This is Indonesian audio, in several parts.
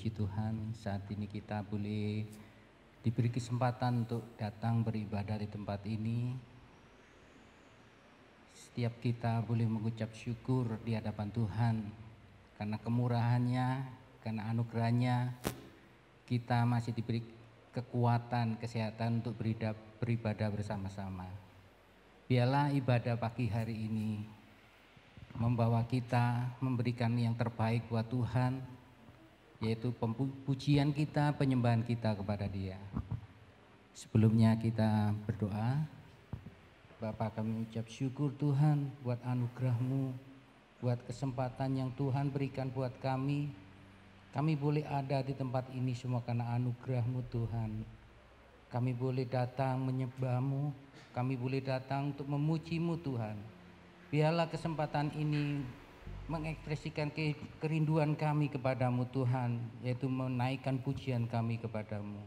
Puji Tuhan, saat ini kita boleh diberi kesempatan untuk datang beribadah di tempat ini. Setiap kita boleh mengucap syukur di hadapan Tuhan karena kemurahannya, karena anugerahnya kita masih diberi kekuatan, kesehatan untuk beribadah bersama-sama. Biarlah ibadah pagi hari ini membawa kita memberikan yang terbaik buat Tuhan, yaitu pujian kita, penyembahan kita kepada Dia. Sebelumnya kita berdoa. Bapa, kami ucap syukur Tuhan buat anugerah-Mu, buat kesempatan yang Tuhan berikan buat kami. Kami boleh ada di tempat ini semua karena anugerah-Mu Tuhan. Kami boleh datang menyembah-Mu, kami boleh datang untuk memuji-Mu Tuhan. Biarlah kesempatan ini mengekspresikan kerinduan kami kepadamu Tuhan, yaitu menaikkan pujian kami kepadamu.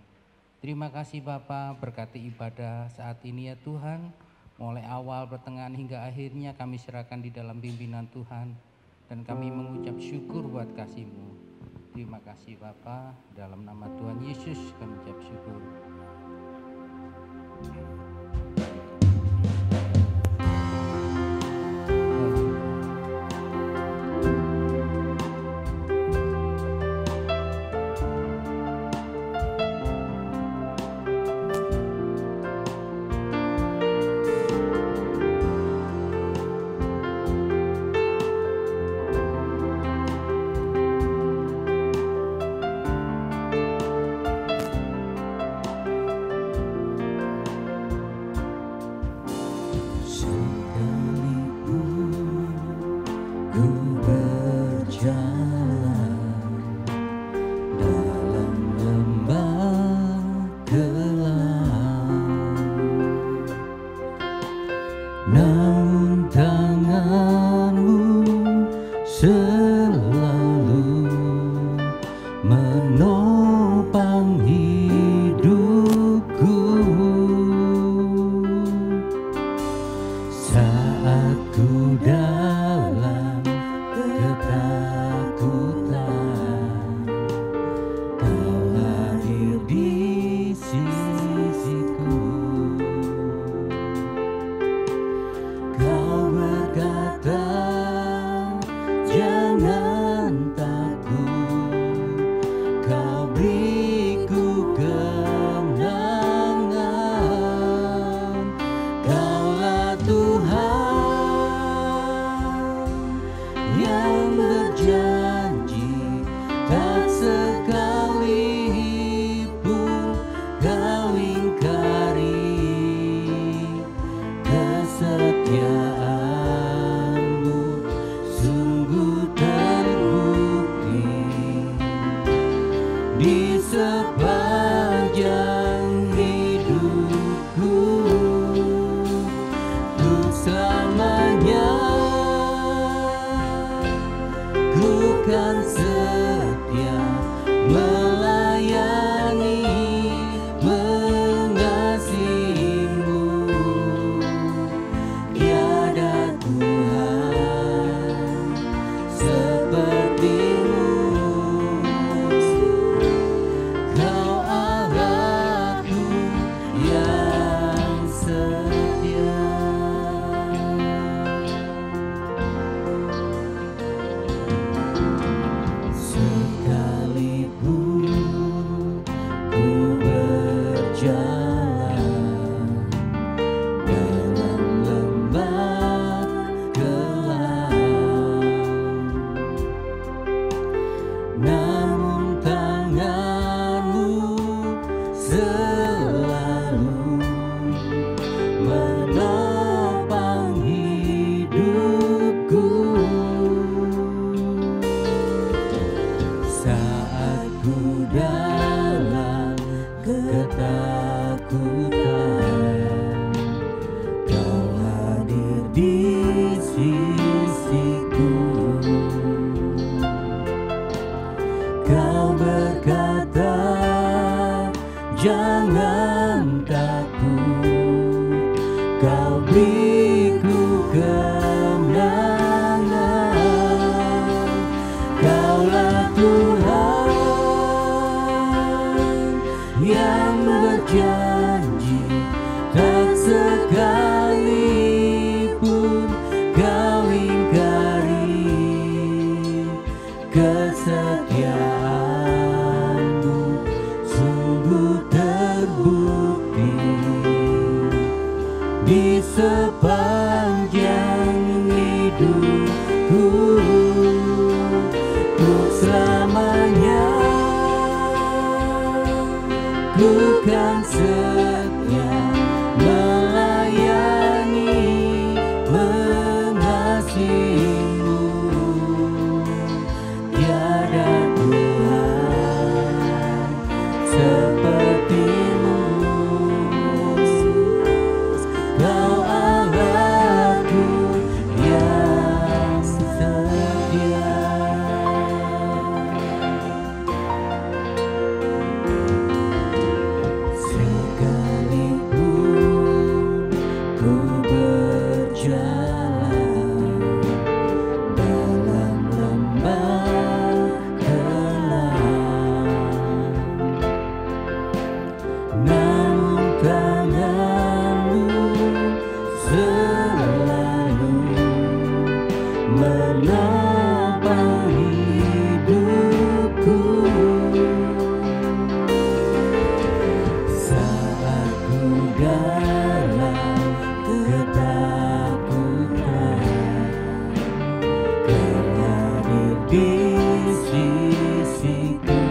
Terima kasih Bapa, berkati ibadah saat ini ya Tuhan. Mulai awal, pertengahan hingga akhirnya kami serahkan di dalam pimpinan Tuhan. Dan kami mengucap syukur buat kasih-Mu. Terima kasih Bapa, dalam nama Tuhan Yesus kami ucap syukur. Kaulah Tuhan berjanji, tak sekalipun kau ingkari kesetiaanmu, sungguh terbukti di sepanjang hidupku. Untuk selamanya ku kan setia melayani, mengasihimu. Tiada Tuhan sepertimu. Kau Allahku yang setia. Sekalipun ku berjalan dalam lembah kelam, namun tanganmu selalu menopang hidupku. Saat ku dalam ketakutan, Kau hadir di sisiku.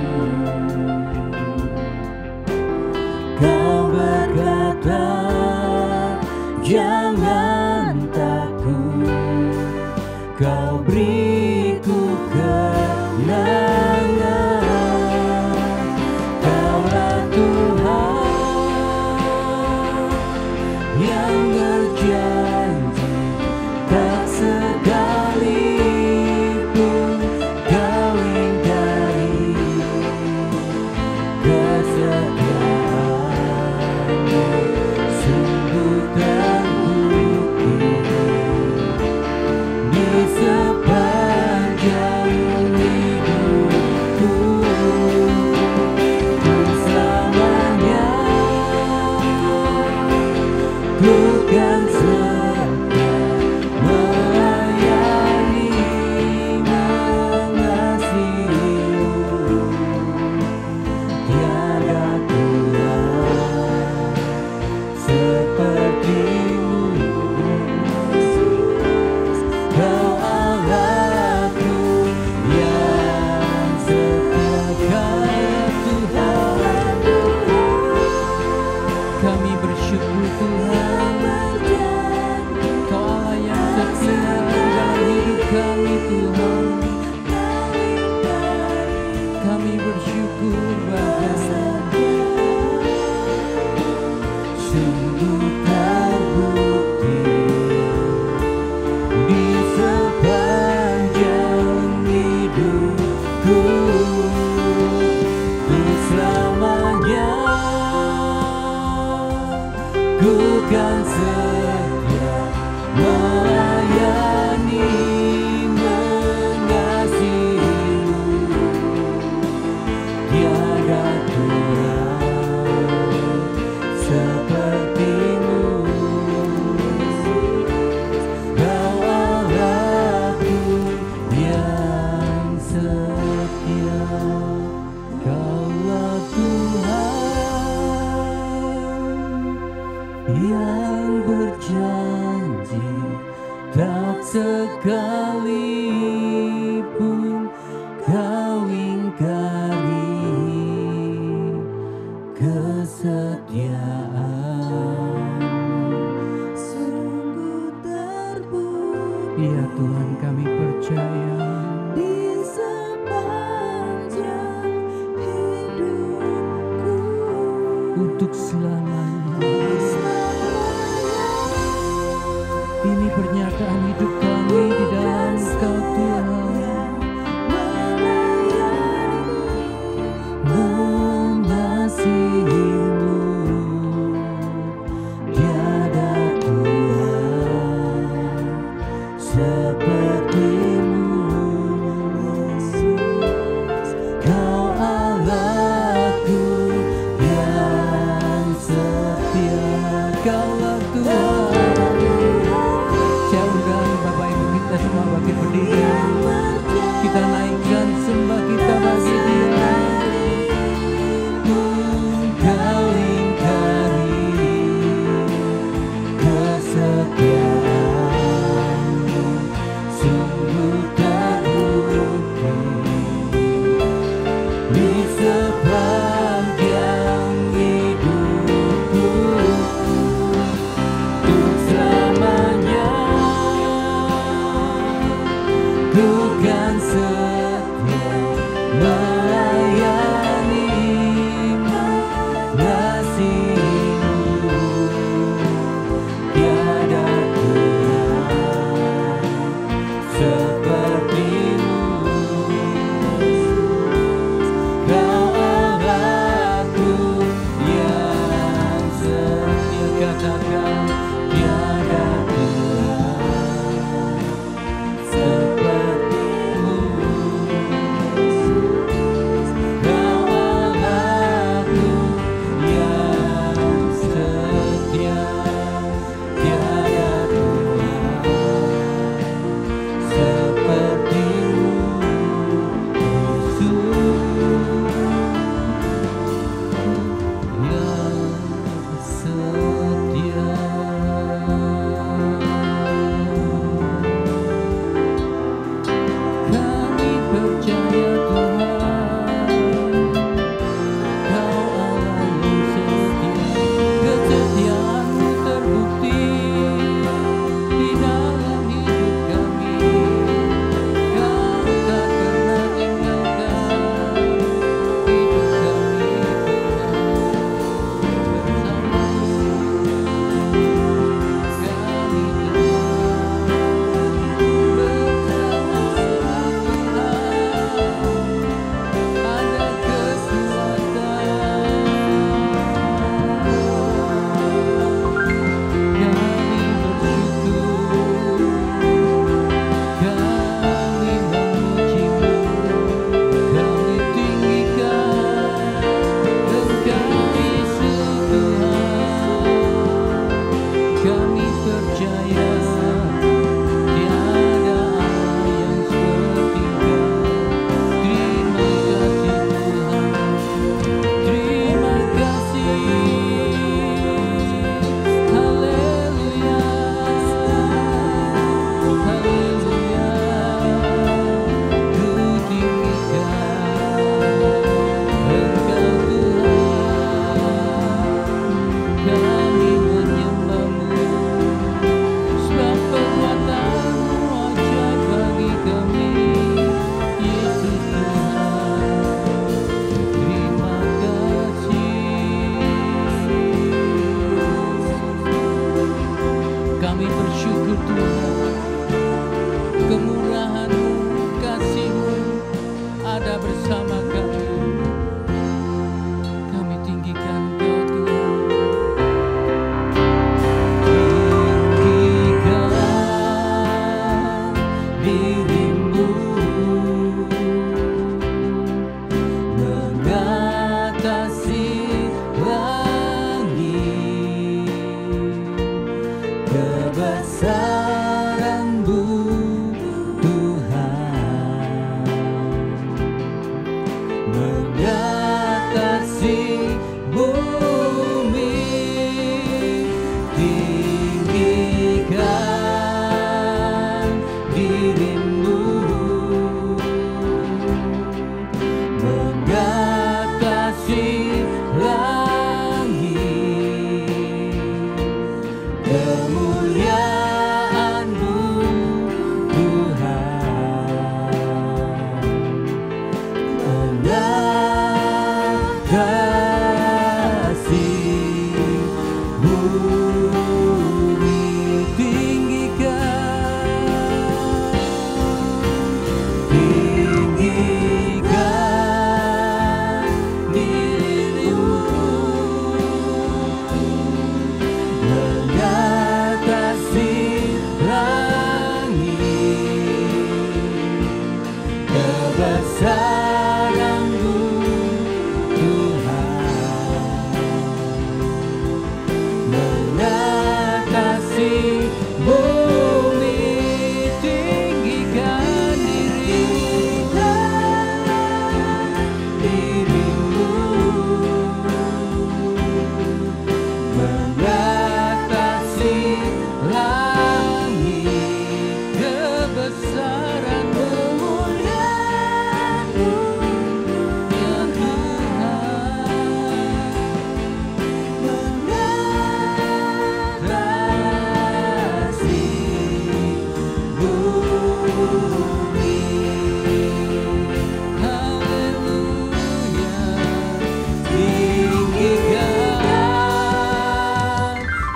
Kau berkata, jangan takut, Kau beriku kemenangan. Kaulah Tuhan yang berjanji, tak sekalipun kau ingkari kesetiaanmu, sungguh terbukti di sepanjang hidupku. Untuk selamanya ku kan setia melayani, mengasihimu. Tiada Tuhan sepertimu. Kau Allahku yang setia. Tuhan, kami bersyukur Tuhan, Kau Allah yang setia di dalam hidup kami Tuhan. Kami bersyukur Bapa, sungguh terbukti di sepanjang hidupku. Untuk selamanya ku kan setia melayani, mengasihimu. Tiada Tuhan sepertimu. Kau Allahku yang setia. Kaulah Tuhan yang berjanji, tak sekalipun kau ingkari kesetiaanmu, sungguh terbukti. Ya Tuhan, kami percaya di sepanjang hidupku. Untuk selamanya. Ini pernyataan hidup kami di dalam Kau Tuhan. Mengasihimu. Tiada Tuhan sepertimu. setia, Kaulah Tuhan. Saya undang Bapak Ibu kita semua bagi berdiri. Kita naikkan sembah kita bagi Dia. Kau ingkari kesetiaan, sungguh terbukti di sepanjang hidupku. Untuk selamanya ku kan setia melayani kasih-Mu. Tiada Tuhan seperti-Mu. Kau Allahku yang setia. Katakan tiada Tuhan seperti-Mu. Kau Allahku yang setia. Tiada Tuhan seperti-Mu, Yesus yang setia.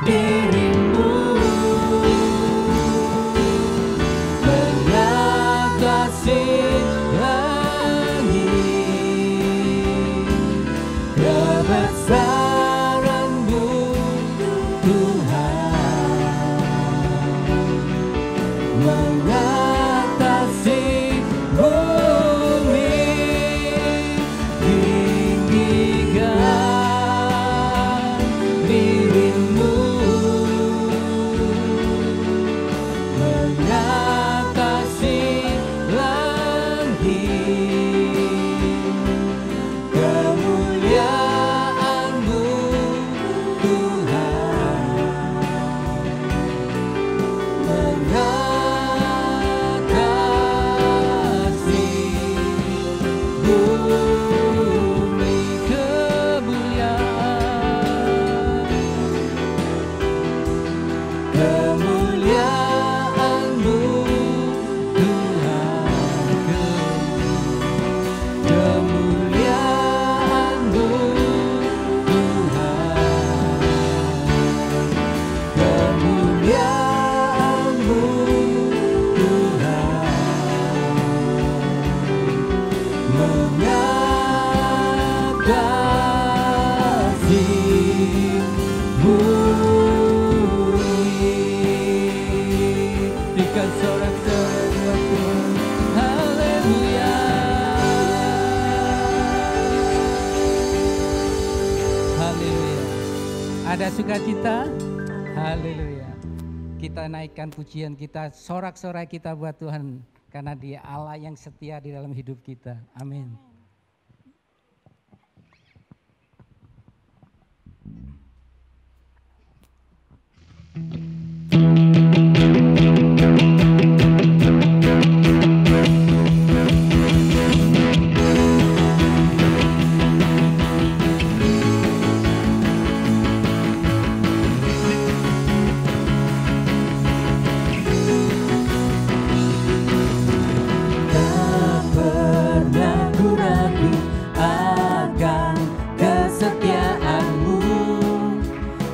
dirimu mengatasi langit, kebesaran-Mu Tuhan mengatasi bumi, tinggikan dirimu mengatasi langit, kemuliaan-Mu Tuhan mengatasi bumi, kemuliaan-Mu Tuhan, kemuliaan-Mu Tuhan, kemuliaan-Mu Tuhan mengatasi bumi. Berikan sorak-sorai buat Tuhan. Haleluya. Haleluya. Ada sukacita? Haleluya. Kita naikkan pujian kita, sorak-sorai kita buat Tuhan, karena Dia Allah yang setia di dalam hidup kita. Amin. Tak pernah ku ragu akan kesetiaan-Mu,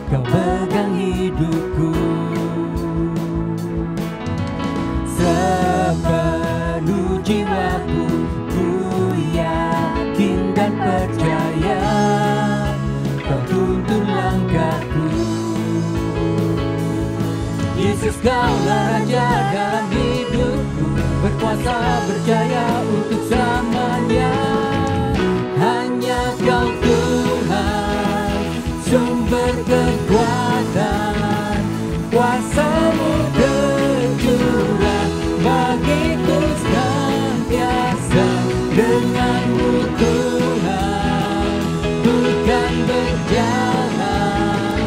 Kau pegang hidupku sepenuh jiwaku. Ku yakin dan percaya Kau tuntun langkahku. Yesus, Kaulah Raja dalam hidupku, berkuasa berjaya untuk selamanya. Hanya Kau Tuhan, sumber kekuatan, kuasa-Mu tercurah bagiku senantiasa. Dengan-Mu Tuhan, ku kan berjalan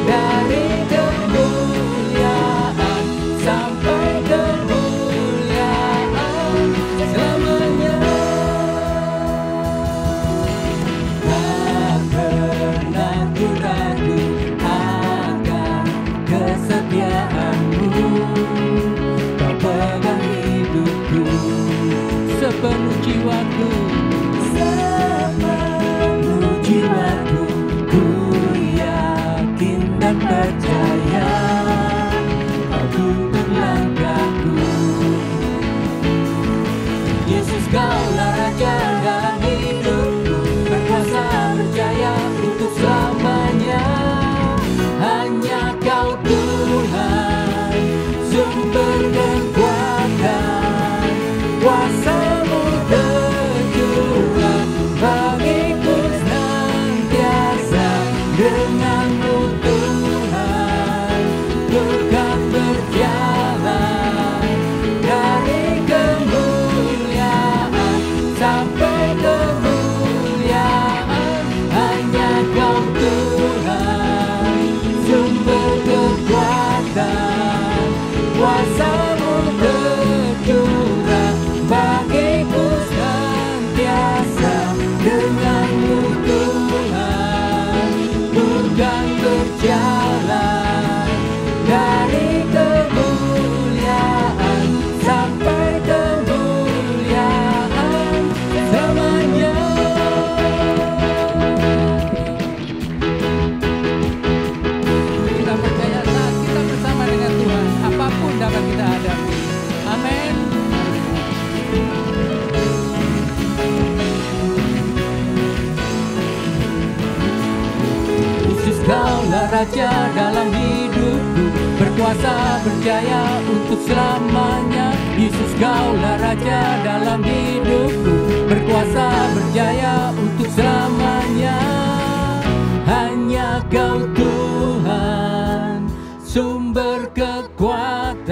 dari kemuliaan sampai kemuliaan selamanya. Tak pernah ku ragu akan kesetiaan-Mu, Kau pegang hidupku sepenuh jiwaku, sepenuh jiwaku. Ku yakin dan percaya Kau tuntun langkahku. Yesus, Kaulah Raja dalam hidupku, berkuasa berjaya untuk selamanya. Hanya Kau Tuhan, sumber kekuatan, kuasa-Mu tercurah bagiku senantiasa. Dengan-Mu Tuhan, Raja dalam hidupku, berkuasa berjaya untuk selamanya. Yesus, Kaulah Raja dalam hidupku, berkuasa berjaya untuk selamanya. Hanya Kau Tuhan, sumber kekuatan,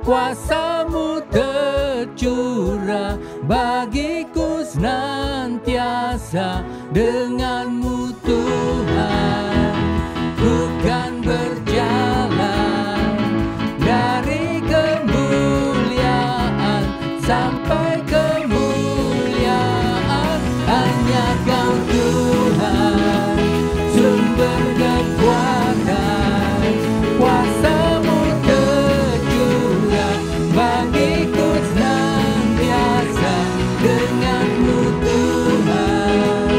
kuasa-Mu tercurah bagiku senantiasa. Dengan-Mu Tuhan, ku kan berjalan dari kemuliaan sampai kemuliaan. Hanya Kau Tuhan, sumber kekuatan, kuasa-Mu tercurah bagiku senantiasa. Dengan-Mu Tuhan,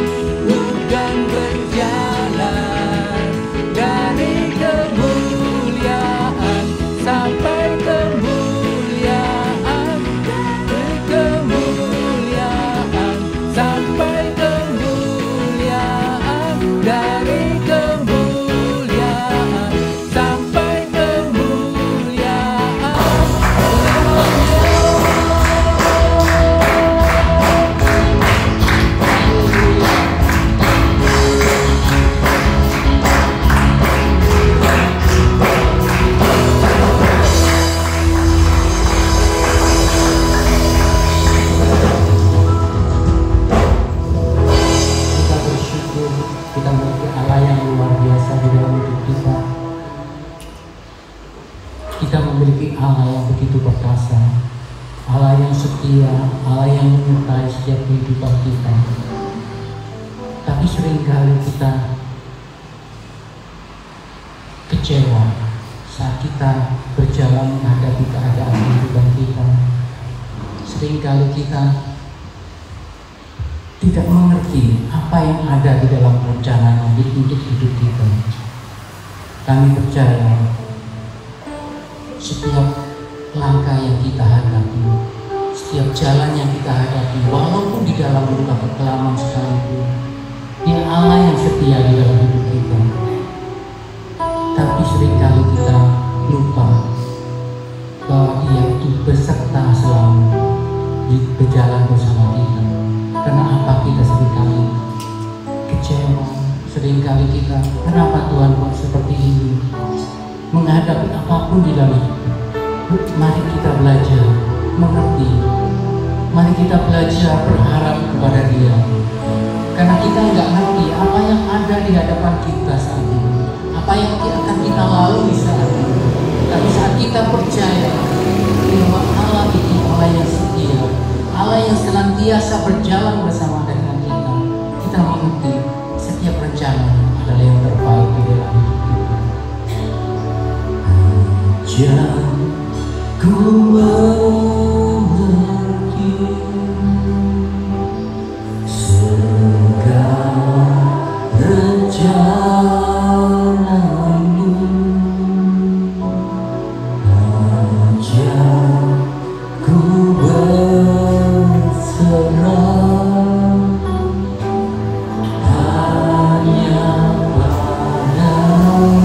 ku kan berjalan dari kemuliaan sampai kemuliaan, dari kemuliaan sampai kemuliaan, dari kemuliaan sampai kemuliaan. Kita bersyukur kita memiliki Allah yang luar biasa di dalam hidup kita. Kita memiliki Allah yang begitu perkasa, Allah yang setia, Allah yang menyertai setiap kehidupan kita. Tapi seringkali kita kecewa saat kita berjalan menghadapi keadaan kehidupan kita. Seringkali kita tidak mengerti apa yang ada di dalam rencana untuk hidup kita. Kami percaya setiap langkah yang kita hadapi, setiap jalan yang kita hadapi, walaupun di dalam luka kekelaman sekalipun, Dia Allah yang setia di dalam hidup kita. Tapi seringkali kita lupa bahwa Dia itu beserta selalu berjalan bersama kita. Karena apa kita seringkali kecewa, seringkali kita, kenapa Tuhan buat seperti ini? Menghadapi apapun di dalam hidup, mari kita belajar mengerti, mari kita belajar berharap kepada Dia. Karena kita nggak ngerti apa yang ada di hadapan kita saat ini, apa yang akan kita lalui saat ini. Tapi saat kita percaya bahwa Allah itu Allah yang setia, Allah yang senantiasa berjalan bersama dengan kita, kita mengerti setiap rencana adalah yang terbaik di dalam hidup kita. Jangan ku mengerti segala rencana-Mu, ajak ku berserah hanya padamu.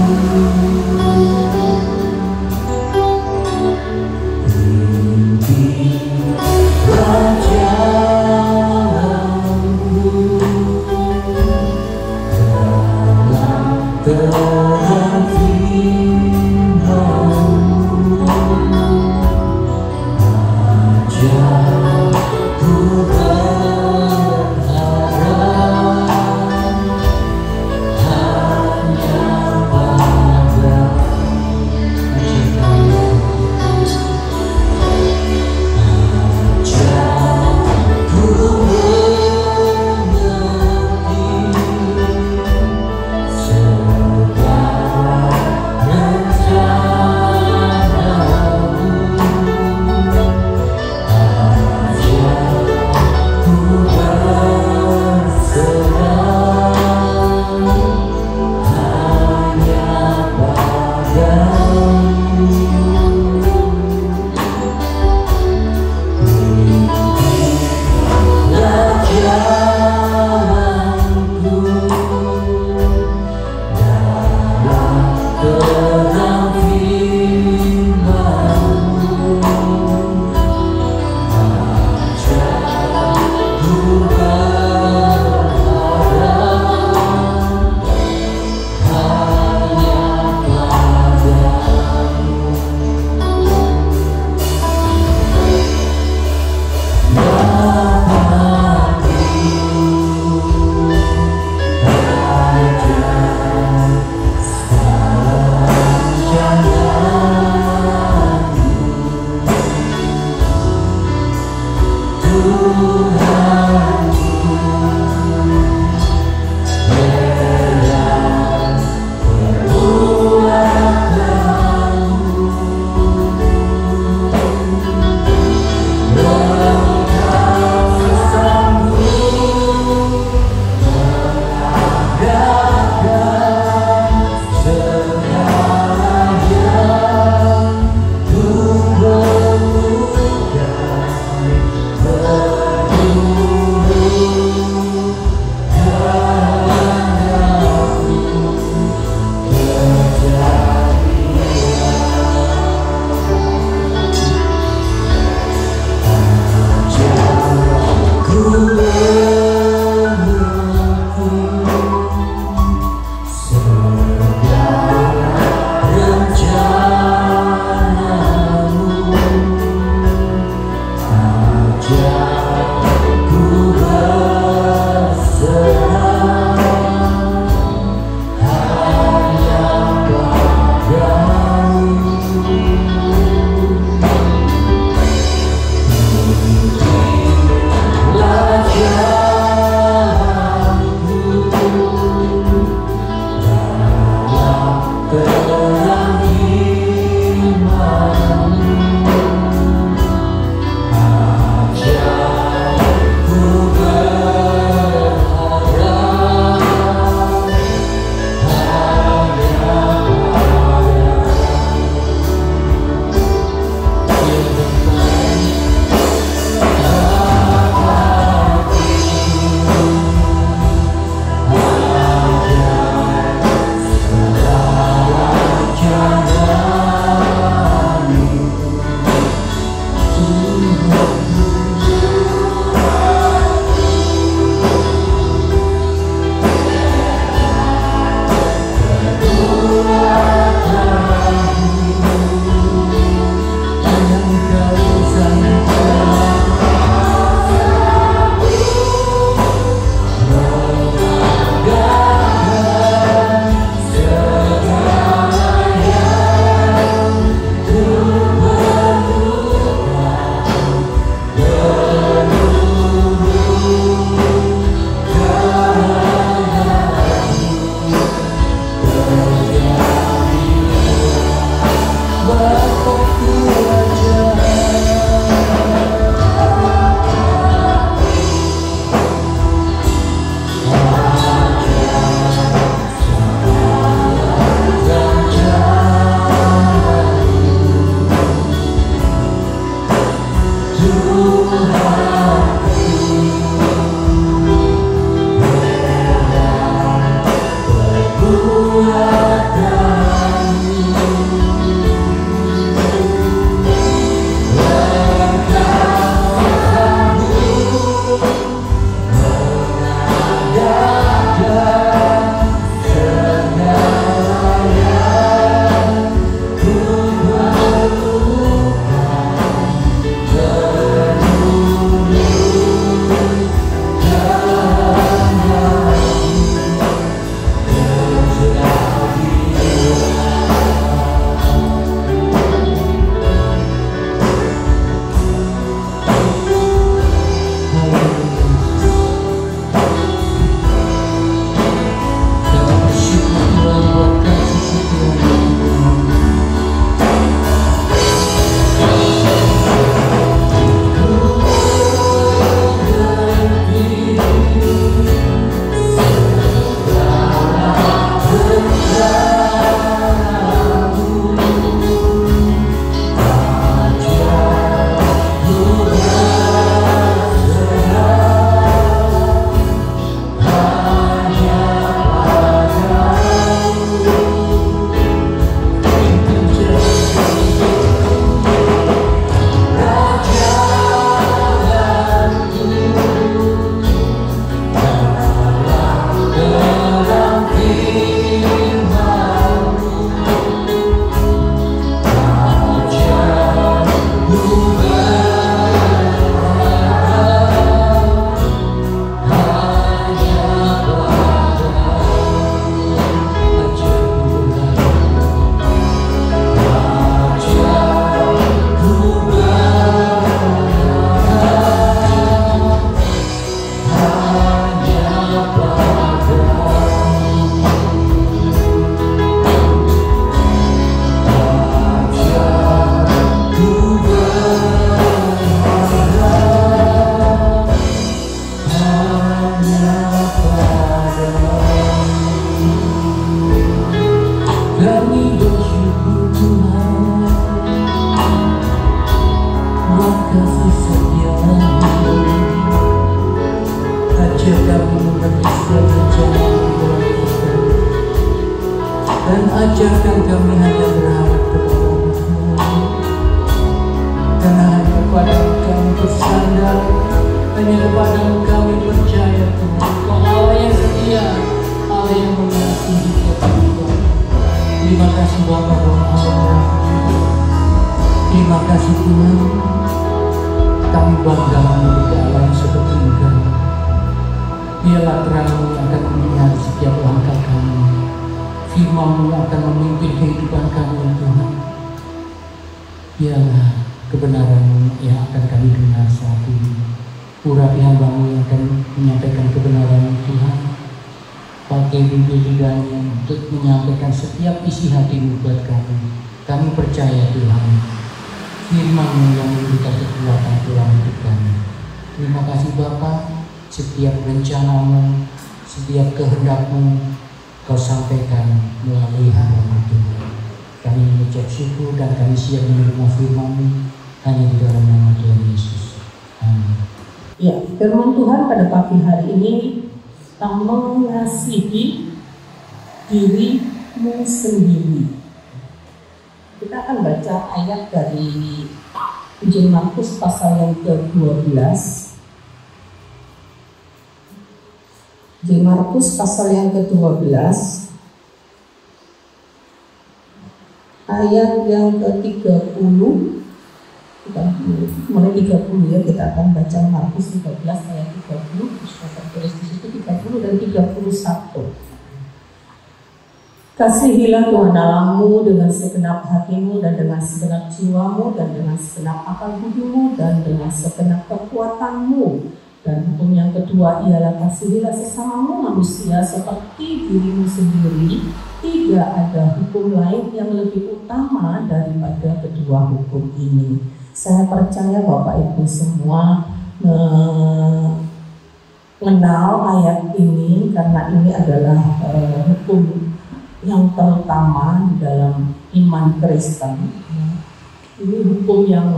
Segala Ajarkan kami hanya berharap kepada-Mu, karena hanya kepada-Mu kami bersandar, hanya kepada-Mu kami percaya Tuhan. Kau Allah yang setia, Allah yang mengasihi kami. Terima kasih Bapa Allah. Terima kasih Tuhan. Kami bangga memiliki Allah yang seperti Engkau. Biarlah terang-Mu yang akan menyinari setiap langkah kami. Firman-Mu akan memimpin kehidupan kami Tuhan. Biarlah kebenaran-Mu yang akan kami dengar saat ini. Urapi hamba-Mu yang akan menyampaikan kebenaran Tuhan. Pakai bibir lidahnya untuk menyampaikan setiap isi hati-Mu buat kami. Kami percaya Tuhan, firman-Mu yang memberikan kekuatan dalam hidup kami. Terima kasih Bapa, setiap rencana-Mu, setiap kehendak-Mu Kau sampaikan melalui hamba-Mu Tuhan. Kami mengucap syukur dan kami siap menerima firman-Mu hanya di dalam nama Tuhan Yesus. Amin. Ya, firman Tuhan pada pagi hari ini tentang mengasihi dirimu sendiri. Kita akan baca ayat dari Injil Markus pasal yang ke-12. Injil Markus pasal yang ke-12 ayat yang ke-30. Mulai 30 ya, kita akan baca Markus 13 ayat 30, sudah tertulis di situ 30 dan 31. Kasihilah Tuhan Allahmu dengan segenap hatimu dan dengan segenap jiwamu dan dengan segenap akal budimu dan dengan segenap kekuatanmu. Dan hukum yang kedua ialah kasihilah sesamamu manusia seperti dirimu sendiri. Tidak ada hukum lain yang lebih utama daripada kedua hukum ini. Saya percaya Bapak Ibu semua mengenal ayat ini karena ini adalah hukum yang terutama di dalam iman Kristen. Ini hukum yang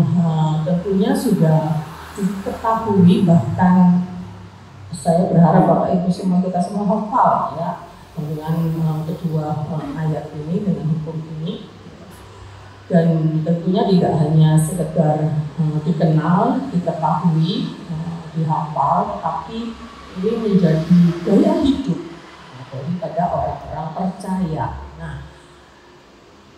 tentunya sudah diketahui, bahkan saya berharap Bapak Ibu semua kita semua hafal ya dengan kedua ayat ini, dengan hukum ini. Dan tentunya tidak hanya sekedar dikenal, diketahui, dihafal, tapi ini menjadi gaya hidup daripada orang-orang percaya. Nah,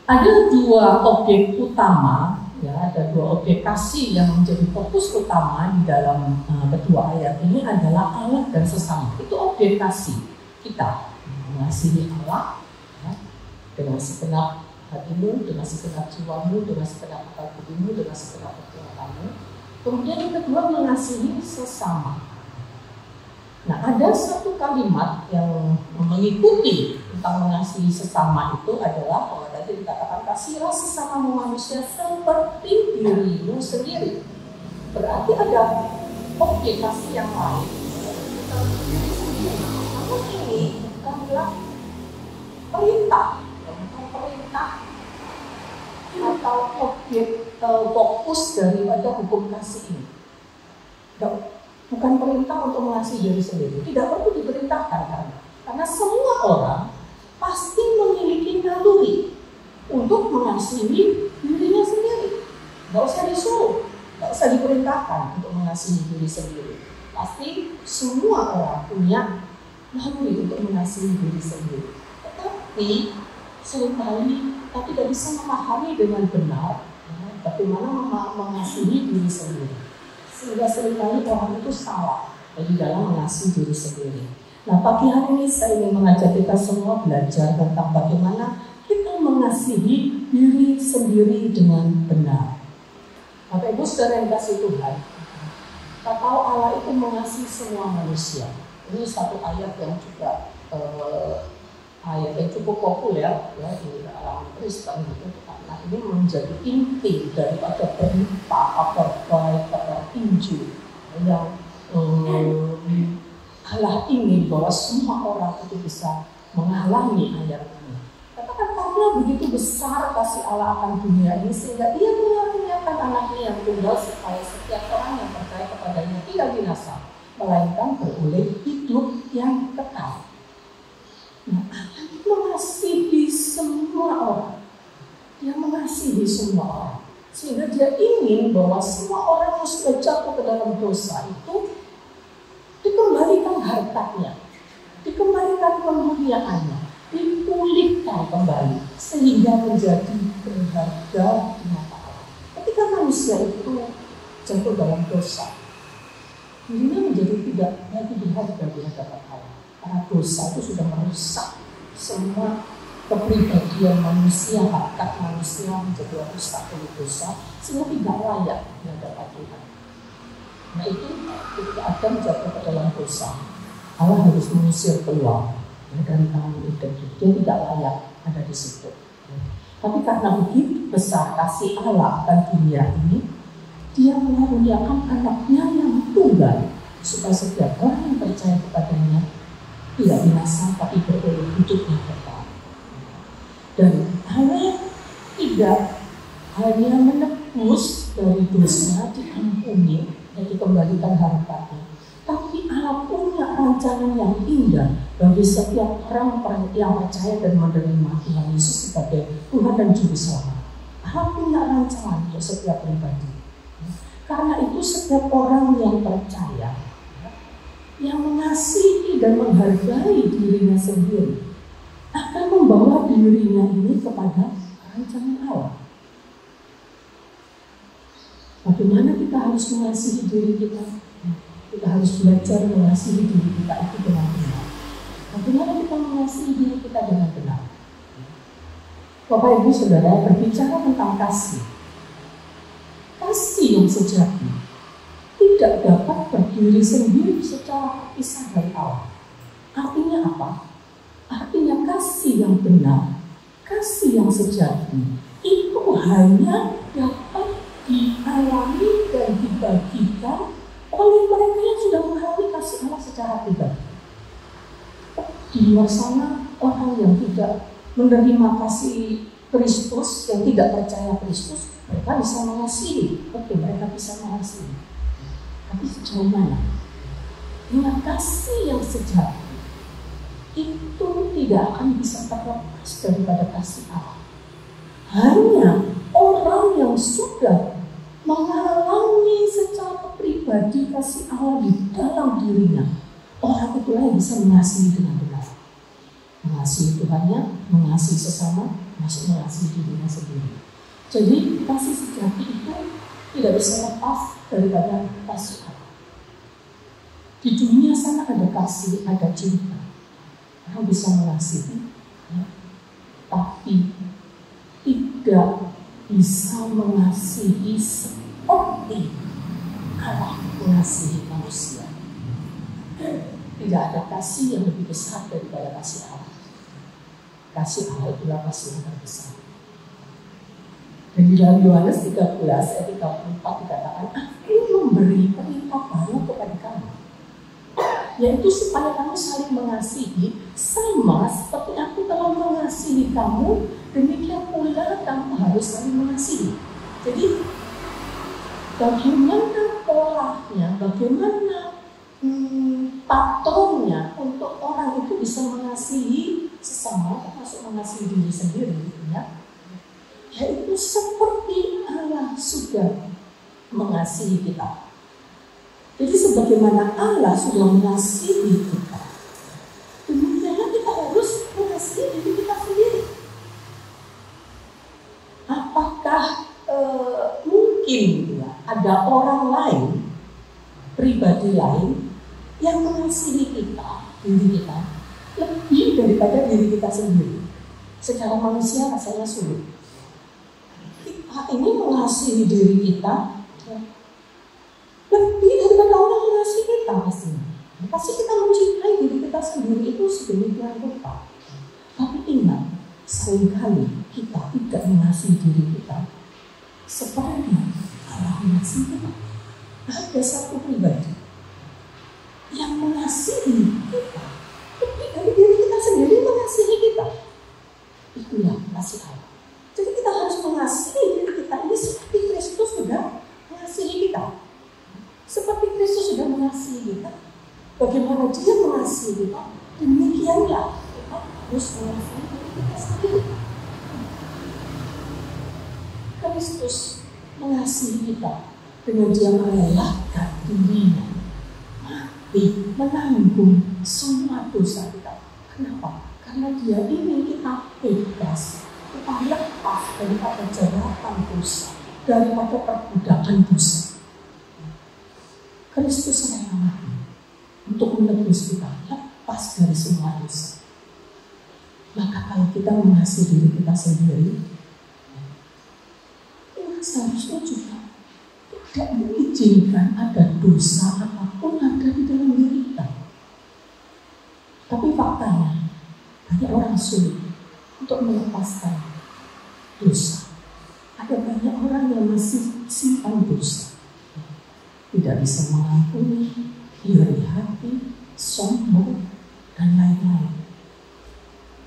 ada dua objek utama, ya, ada dua objek kasih yang menjadi fokus utama di dalam kedua ayat ini adalah Allah dan sesama. Itu objek kasih kita, mengasihi Allah ya, dengan segenap hatimu, dengan segenap jiwamu, dengan segenap akal budimu, dengan segenap kekuatanmu. Kemudian yang kedua mengasihi sesama. Nah, ada satu kalimat yang mengikuti tentang mengasihi sesama itu adalah bahwa tadi dikatakan kasihilah sesama manusia seperti dirimu sendiri. Berarti ada objek kasih yang lain seperti diri sendiri. Namun ini bukanlah perintah atau objek fokus daripada hukum kasih ini. Bukan perintah untuk mengasihi diri sendiri. Tidak perlu diperintahkan karena semua orang pasti memiliki naluri untuk mengasihi dirinya sendiri. Gak usah disuruh, gak usah diperintahkan untuk mengasihi diri sendiri. Pasti semua orang punya naluri untuk mengasihi diri sendiri. Tetapi seringkali kita tidak bisa memahami dengan benar bagaimana mengasihi diri sendiri. Sehingga seringkali orang itu salah di dalam mengasihi diri sendiri. Nah, pagi hari ini saya ingin mengajak kita semua belajar tentang bagaimana kita mengasihi diri sendiri dengan benar. Bapak Ibu saudara yang kasih Tuhan, kita tahu Allah itu mengasihi semua manusia. Ini satu ayat yang juga ayat yang cukup populer ya di dalam Kristen gitu, karena ini menjadi inti daripada perintah kabar baik, kabar Injil yang Allah ingin bahwa semua orang itu bisa mengalami ayat ini. Katakan karena begitu besar kasih Allah akan dunia ini sehingga Ia mengaruniakan anaknya yang tunggal supaya setiap orang yang percaya kepadanya tidak binasa, melainkan beroleh hidup yang kekal. Nah, Allah mengasihi semua orang. Dia mengasihi semua orang. Sehingga dia ingin bahwa semua orang yang sudah jatuh ke dalam dosa itu dikembalikan hartanya, dikembalikan kemuliaannya, dipulihkan kembali sehingga menjadi berharga di mata Allah. Ketika manusia itu jatuh dalam dosa, dirinya menjadi tidak lagi berharga di hadapan Allah. Karena dosa itu sudah merusak semua kepribadian manusia, hakikat manusia menjadi rusak oleh dosa, sehingga tidak layak di hadapan Tuhan. Nah itu ketika Adam jatuh ke dalam dosa, Allah harus mengusir keluar dari tangan Eden. Dia tidak layak ada di situ. Tapi karena begitu besar kasih Allah akan dunia ini, Dia mengaruniakan anaknya yang tunggal, supaya setiap orang yang percaya kepadanya tidak binasa tapi beroleh hidup yang kekal. Dan Allah tidak hanya menebus dari dosa, diampuni dan dikembalikan hartanya, tapi Allah punya rancangan yang indah bagi setiap orang yang percaya dan menerima Tuhan Yesus sebagai Tuhan dan Juru Selamat. Allah punya rancangan untuk setiap pribadi. Karena itu setiap orang yang percaya, yang mengasihi dan menghargai dirinya sendiri, akan membawa dirinya ini kepada rancangan Allah. Bagaimana kita harus mengasihi diri kita? Kita harus belajar mengasihi diri kita itu dengan benar. Bagaimana kita mengasihi diri kita dengan benar? Bapak Ibu Saudara, berbicara tentang kasih. Kasih yang sejati tidak dapat berdiri sendiri secara terpisah dari Allah. Artinya apa? Artinya kasih yang benar, kasih yang sejati itu hanya dapat dialami dan dibagikan oleh mereka yang sudah mengalami kasih Allah secara pribadi. Di luar sana orang yang tidak menerima kasih Kristus, yang tidak percaya Kristus, mereka bisa mengasihi. Oke, mereka bisa mengasihi. Tapi sejauh mana? Dengan kasih yang sejati itu tidak akan bisa terlepas daripada kasih Allah. Hanya orang yang sudah mengalami secara pribadi kasih Allah di dalam dirinya, orang itulah yang bisa mengasihi dengan benar. Mengasihi Tuhannya, mengasihi sesama, masuk mengasihi dirinya sendiri. Jadi kasih sejati itu tidak bisa lepas daripada kasih Allah. Di dunia sana ada kasih, ada cinta. Orang bisa mengasihi, ya, tapi tidak bisa mengasihi seperti Allah mengasihi manusia. Tidak ada kasih yang lebih besar daripada kasih Allah. Kasih Allah itulah kasih yang terbesar. Dan di dalam Yohanes 13 ayat 34 dikatakan, Aku memberi perintah baru kepada kamu, yaitu supaya kamu saling mengasihi, sama seperti aku telah mengasihi kamu, demikian pula kamu harus saling mengasihi. Jadi bagaimana polanya, bagaimana patronnya untuk orang itu bisa mengasihi sesama, termasuk mengasihi diri sendiri, gitu ya. Yaitu seperti Allah sudah mengasihi kita. Jadi sebagaimana Allah sudah mengasihi kita, demikianlah kita harus mengasihi diri kita sendiri. Apakah mungkin ya, ada orang lain, pribadi lain yang mengasihi kita, diri kita, lebih daripada diri kita sendiri? Secara manusia rasanya sulit. Kita ini mengasihi diri kita lebih daripada orang mengasihi kita pastinya. Pasti kita mencintai diri kita sendiri itu sedemikian rupa. Tapi ingat, seringkali kita tidak mengasihi diri kita seperti Allah mengasihi kita. Ada satu pribadi yang mengasihi kita lebih dari diri kita sendiri mengasihi kita. Itulah kasih Allah. Jadi kita harus mengasihi diri kita ini seperti Kristus sudah mengasihi kita. Seperti Kristus sudah mengasihi kita, bagaimana Dia mengasihi kita, demikianlah kita harus mengasihi diri kita sendiri. Kristus mengasihi kita dengan Dia merelakan dirinya mati menanggung semua dosa kita. Kenapa? Karena Dia ingin kita bebas, kita lepas daripada jeratan dosa, daripada perbudakan dosa. Kristus rela mati untuk menebus kita lepas dari semua dosa. Maka kalau kita mengasihi diri kita sendiri, kita seharusnya juga tidak mengizinkan ada dosa apapun ada di dalam diri kita. Tapi faktanya, banyak orang sulit untuk melepaskan dosa. Ada banyak orang yang masih simpan dosa, tidak bisa mengampuni, iri hati, sombong, dan lain-lain.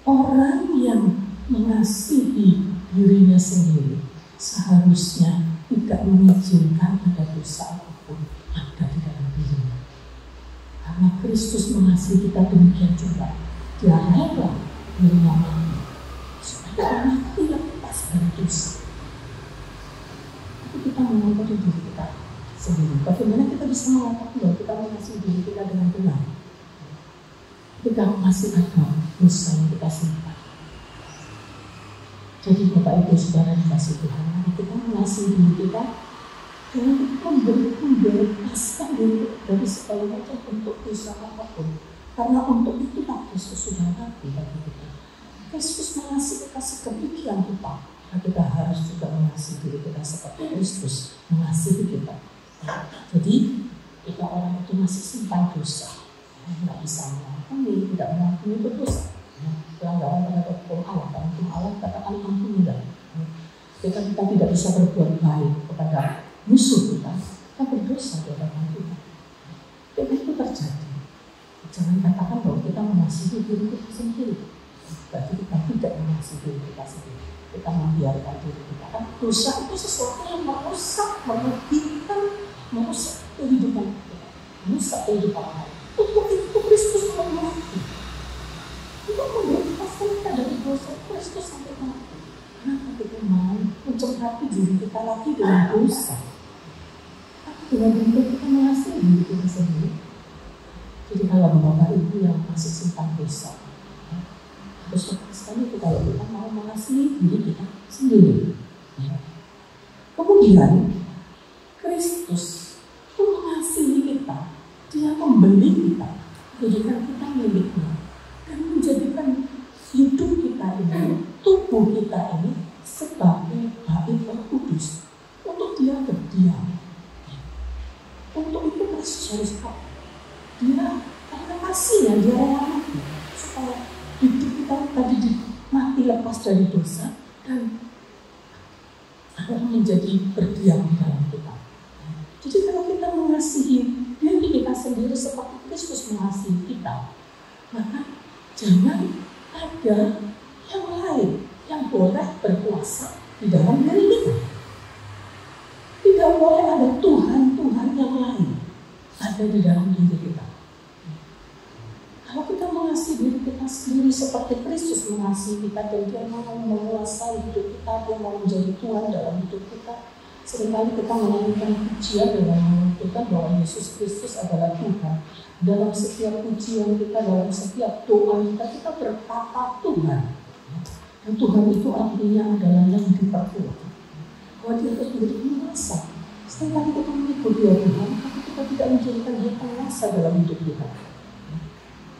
Orang yang mengasihi dirinya sendiri seharusnya tidak mengizinkan ada dosa apapun ada di dalam dirinya. Karena Kristus mengasihi kita demikian juga. Dia rela dirinya mati supaya orang tidak lepas dari dosa. Tapi kita mengotori diri kita sendiri. Bagaimana kita bisa mengatakan bahwa kita mengasihi diri kita dengan benar? Kita masih ada dosa yang kita simpan. Jadi Bapak Ibu Saudara dikasih Tuhan, kita mengasihi diri kita dengan kita melepaskan diri dari segala macam bentuk dosa apapun. Karena untuk itu Kristus sudah mati bagi kita. Kristus mengasihi kita sedemikian rupa. Kita harus juga mengasihi diri kita seperti Kristus mengasihi kita. Jadi kita orang itu masih simpan dosa, tidak bisa mengampuni, tidak mengampuni itu dosa. Pelanggaran terhadap hukum Allah, dan hukum Allah katakan ampunilah. Kita tidak bisa berbuat baik kepada musuh kita berdosa di hadapan Tuhan. Jika itu terjadi, jangan katakan bahwa kita mengasihi diri kita sendiri. Berarti kita tidak mengasihi diri kita sendiri. Kita membiarkan diri kita. Dosa itu sesuatu yang merusak, merugikan, merusak kehidupan kita, merusak kehidupan orang. Untuk itu Kristus mati. Untuk membebaskan kita dari dosa, Kristus sampai mati. Kenapa kita mau mencengkaki diri kita lagi dengan dosa? Tapi dengan bentuk kita mengasihi diri kita sendiri. Jadi kalau Bapak Ibu yang masih simpan dosa, harus lepaskan itu kalau kita mau mengasihi diri kita sendiri. Kemudian Kristus itu mengasihi kita. Dia membeli kita, menjadikan kita miliknya, dan menjadikan hidup kita ini, tubuh kita ini sebagai bait Roh Kudus untuk Dia berdiam. Untuk itu Kristus harus tahu. Dia karena kasihnya Dia rela mati supaya hidup kita tadi mati lepas dari dosa dan akan menjadi berdiam di dalam kita. Jadi kalau kita mengasihi diri kita sendiri seperti Kristus mengasihi kita, maka jangan ada yang lain yang boleh berkuasa di dalam diri kita. Tidak boleh ada Tuhan-Tuhan yang lain ada di dalam diri kita. Kalau kita mengasihi diri kita sendiri seperti Kristus mengasihi kita dan Dia mau menguasai hidup kita, Dia mau menjadi Tuhan dalam hidup kita, seringkali kita menyanyikan pujian dengan menunjukkan bahwa Yesus Kristus adalah Tuhan. Dalam setiap pujian kita, dalam setiap doa kita berkata Tuhan. Dan Tuhan itu artinya adalah yang diperkuat. Bahwa Dia terus menjadi penguasa. Seringkali kita menyebut Dia Tuhan, tapi kita tidak menjadikan Dia penguasa dalam hidup kita.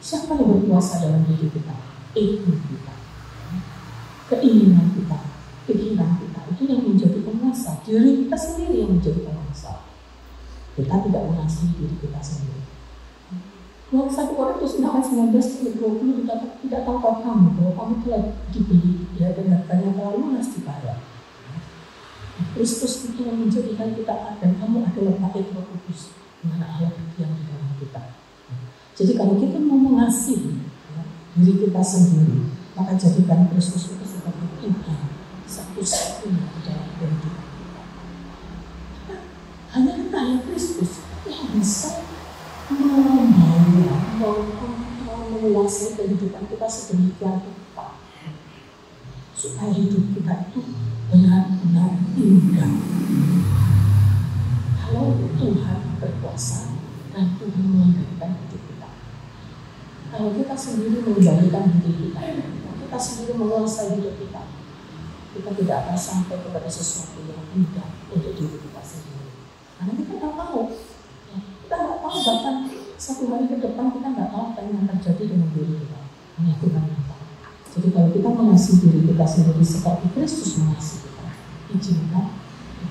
Siapa yang berkuasa dalam diri kita? Ego kita, keinginan kita, pikiran kita, itu yang menjadi penguasa. Diri kita sendiri yang menjadi penguasa. Kita tidak mengasihi diri kita sendiri. Kalau 1 Korintus 19-20 tidak tahukah kamu bahwa kamu telah dibeli ya, dan harganya telah lunas dibayar. Kristus itu yang menjadikan kita dan kamu adalah bait Roh Kudus, di mana Allah berdiam di dalam kita. Jadi kalau kita mau mengasihi diri kita sendiri, maka jadikan Kristus itu sebagai Tuhan satu-satunya di dalam kehidupan kita. Hanya hanya Kristus yang bisa menguasai kehidupan kita sedemikian rupa, supaya hidup kita itu benar-benar indah. Kalau Tuhan berkuasa dan Tuhan mengendalikan hidup kita. Kalau kita sendiri mengendalikan diri kita sendiri menguasai hidup kita tidak akan sampai kepada sesuatu yang indah untuk diri kita sendiri. Karena kita nggak tahu, kita nggak tahu bahkan satu hari ke depan kita nggak tahu apa yang terjadi dengan diri kita. Hanya Tuhan yang tahu. Jadi kalau kita mengasihi diri kita sendiri seperti Kristus mengasihi kita, izinkan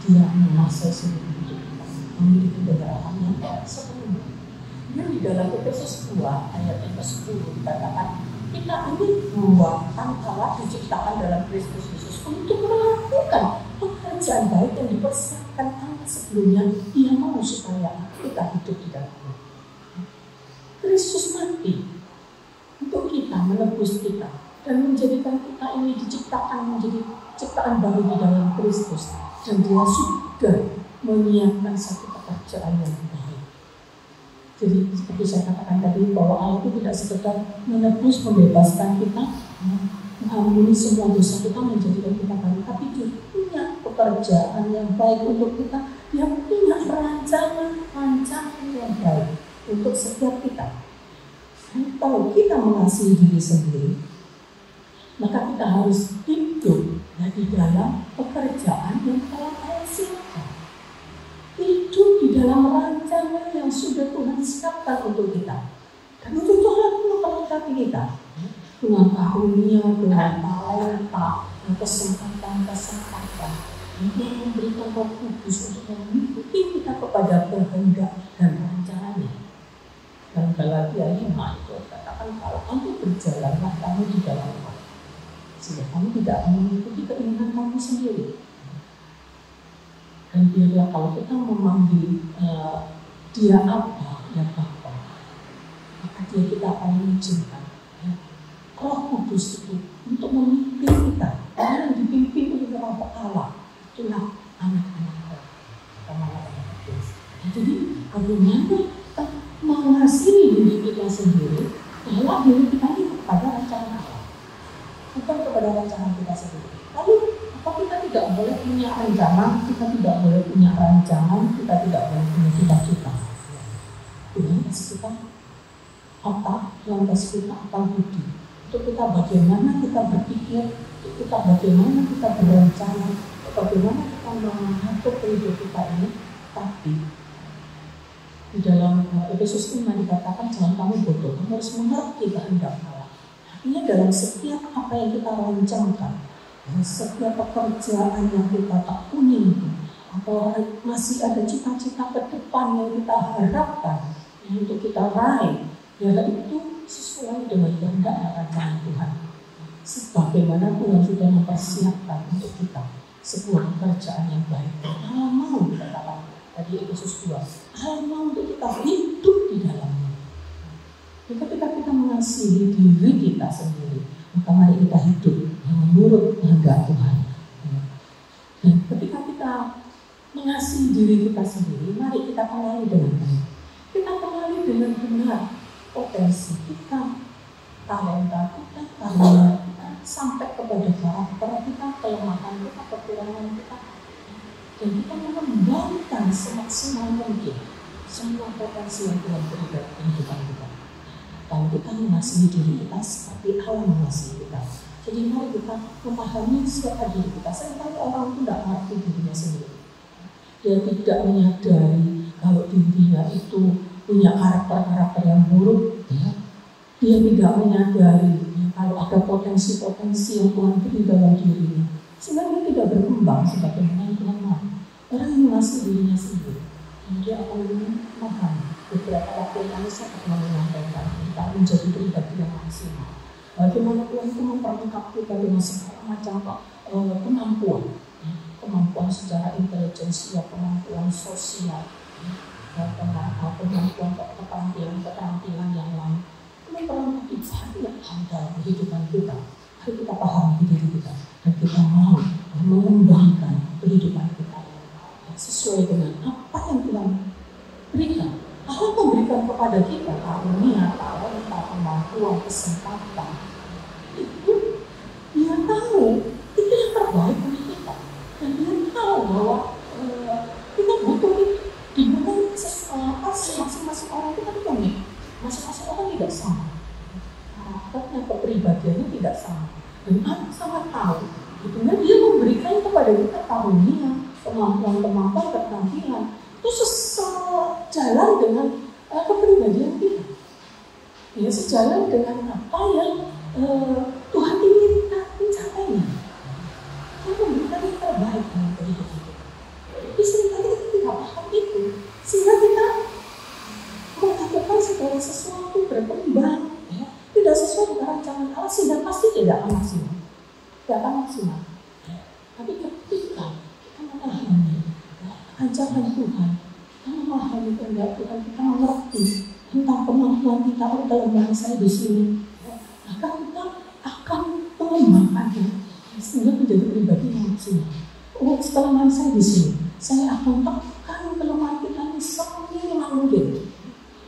Dia menguasai seluruh hidup kita, memiliki kegerahan yang sepenuhnya. Dan di dalam Efesus 2 ayat yang ke-10 dikatakan, kita ini buatan Allah diciptakan dalam Kristus Yesus untuk melakukan pekerjaan baik yang dipersiapkan Allah sebelumnya. Dia mau supaya kita hidup di dalamnya. Kristus mati untuk kita, menebus kita, dan menjadikan kita ini diciptakan menjadi ciptaan baru di dalam Kristus. Dan Dia sudah menyiapkan satu pekerjaan yang baik. Jadi seperti saya katakan tadi, bahwa Allah itu tidak sekedar menebus, membebaskan kita, mengampuni semua dosa kita, menjadikan kita baik, tapi Dia punya pekerjaan yang baik untuk kita. Dia punya rancangan yang baik untuk setiap kita. Dan kalau kita mengasihi diri sendiri, maka kita harus hidup di dalam pekerjaan yang telah Allah siapkan. Hidup di dalam rancangan yang sudah Tuhan siapkan untuk kita. Dan untuk Tuhan memperlengkapi kita dengan karunia, dengan talenta, dan kesempatan untuk memberikan Roh Kudus untuk mengikuti kita kepada kehendak dan rencananya. Dan Galatia 5 itu katakan, kalau kamu berjalanlah kamu di dalam Roh, sehingga kamu tidak mengikuti keinginan kamu sendiri. Dan biarlah kalau kita memanggil Dia apa, ya Bapa, maka kita akan mengizinkan Roh Kudus itu untuk memimpin kita. Karena yang dipimpin oleh Roh Allah itulah anak-anak Allah, anak-anak kudus. Jadi bagaimana kita mengasihi diri kita sendiri, adalah diri kita ini kepada rancangan Allah, bukan kepada rancangan kita sendiri. Lalu apa kita tidak boleh punya rancangan, kita tidak boleh punya rancangan, kita tidak boleh punya cita-cita. Tuhan kasih kita otak, Tuhan kasih kita akal budi, untuk kita bagaimana kita berpikir, untuk kita bagaimana kita berencana, bagaimana kita mengatur hidup kita ini. Tapi di dalam Efesus 5 dikatakan, jangan kamu bodoh, kamu harus mengerti kehendak Allah. Artinya dalam setiap apa yang kita rancangkan, setiap pekerjaan yang kita tekuni, atau masih ada cita-cita ke depan yang kita harapkan, yang untuk kita raih, ya itu sesuai dengan kehendak dan rancangan Tuhan. Sebagaimana Tuhan sudah mempersiapkan untuk kita sebuah pekerjaan yang baik. Allah mau, katakan tadi Efesus 2, Allah mau untuk kita hidup di dalamnya. Ketika kita mengasihi diri kita sendiri, maka mari kita hidup yang menurut kehendak Tuhan. Dan ketika kita mengasihi diri kita sendiri, mari kita kenali dengan baik. Kita kenali dengan benar potensi kita, talenta kita, karunia kita, sampai kepada karakter kita, kelemahan kita, kekurangan kita. Dan kita mengembangkan semaksimal mungkin semua potensi yang Tuhan beri dalam kehidupan kita. Kalau kita mengasihi diri kita seperti Allah mengasihi kita. Jadi mari kita memahami siapa diri kita. Saya tahu orang itu tidak mengerti dirinya sendiri. Dia tidak menyadari kalau dirinya itu punya karakter-karakter yang buruk. Dia tidak menyadari kalau ada potensi-potensi yang Tuhan beri dalam dirinya. Sehingga dia tidak berkembang sebagaimana yang Tuhan mau. Orang yang mengasihi dirinya sendiri, dia akan memahami. Beberapa waktu yang saya pernah menyampaikan, kita menjadi pribadi yang maksimal. Bagaimana Tuhan itu memperlengkapi kita dengan segala macam kemampuan secara intelijensial, kemampuan sosial, kemampuan keterampilan yang lain. Memperlengkapi banyak hal dalam kehidupan kita. Mari kita pahami diri kita dan kita mau mengembangkan kehidupan kita sesuai dengan apa yang Tuhan berikan. Allah memberikan kepada kita karunia, talenta, kemampuan, kesempatan. Itu Dia tahu terbaik untuk kita. Dan dia tahu bahwa kita butuh itu. Dimana masing-masing orang itu kan unik, masing-masing orang tidak sama, karakternya, kepribadiannya tidak sama. Dan Allah sangat tahu, itulah dia memberikan kepada kita karunia, kemampuan-kemampuan, keterampilan itu sejalan dengan kepribadian kita. Ya, sejalan dengan apa yang Tuhan ingin kita mencapainya. Dia memberikan yang terbaik dalam kehidupan kita. Tapi seringkali kita tidak paham itu, sehingga kita melakukan segala sesuatu berkembang, ya, tidak sesuai dengan rancangan Allah, sehingga pasti tidak akan maksimal. Tidak akan maksimal. Tapi ketika kita memahami ajaran Tuhan, kita memahami kehendak Tuhan, kita mengerti tentang kemampuan kita dalam bangsa di sini, maka kita akan mengembangkannya sehingga menjadi pribadi yang maksimal. Oh, setelah saya di sini, saya akan tekan kelemahan kita ini seminimal mungkin.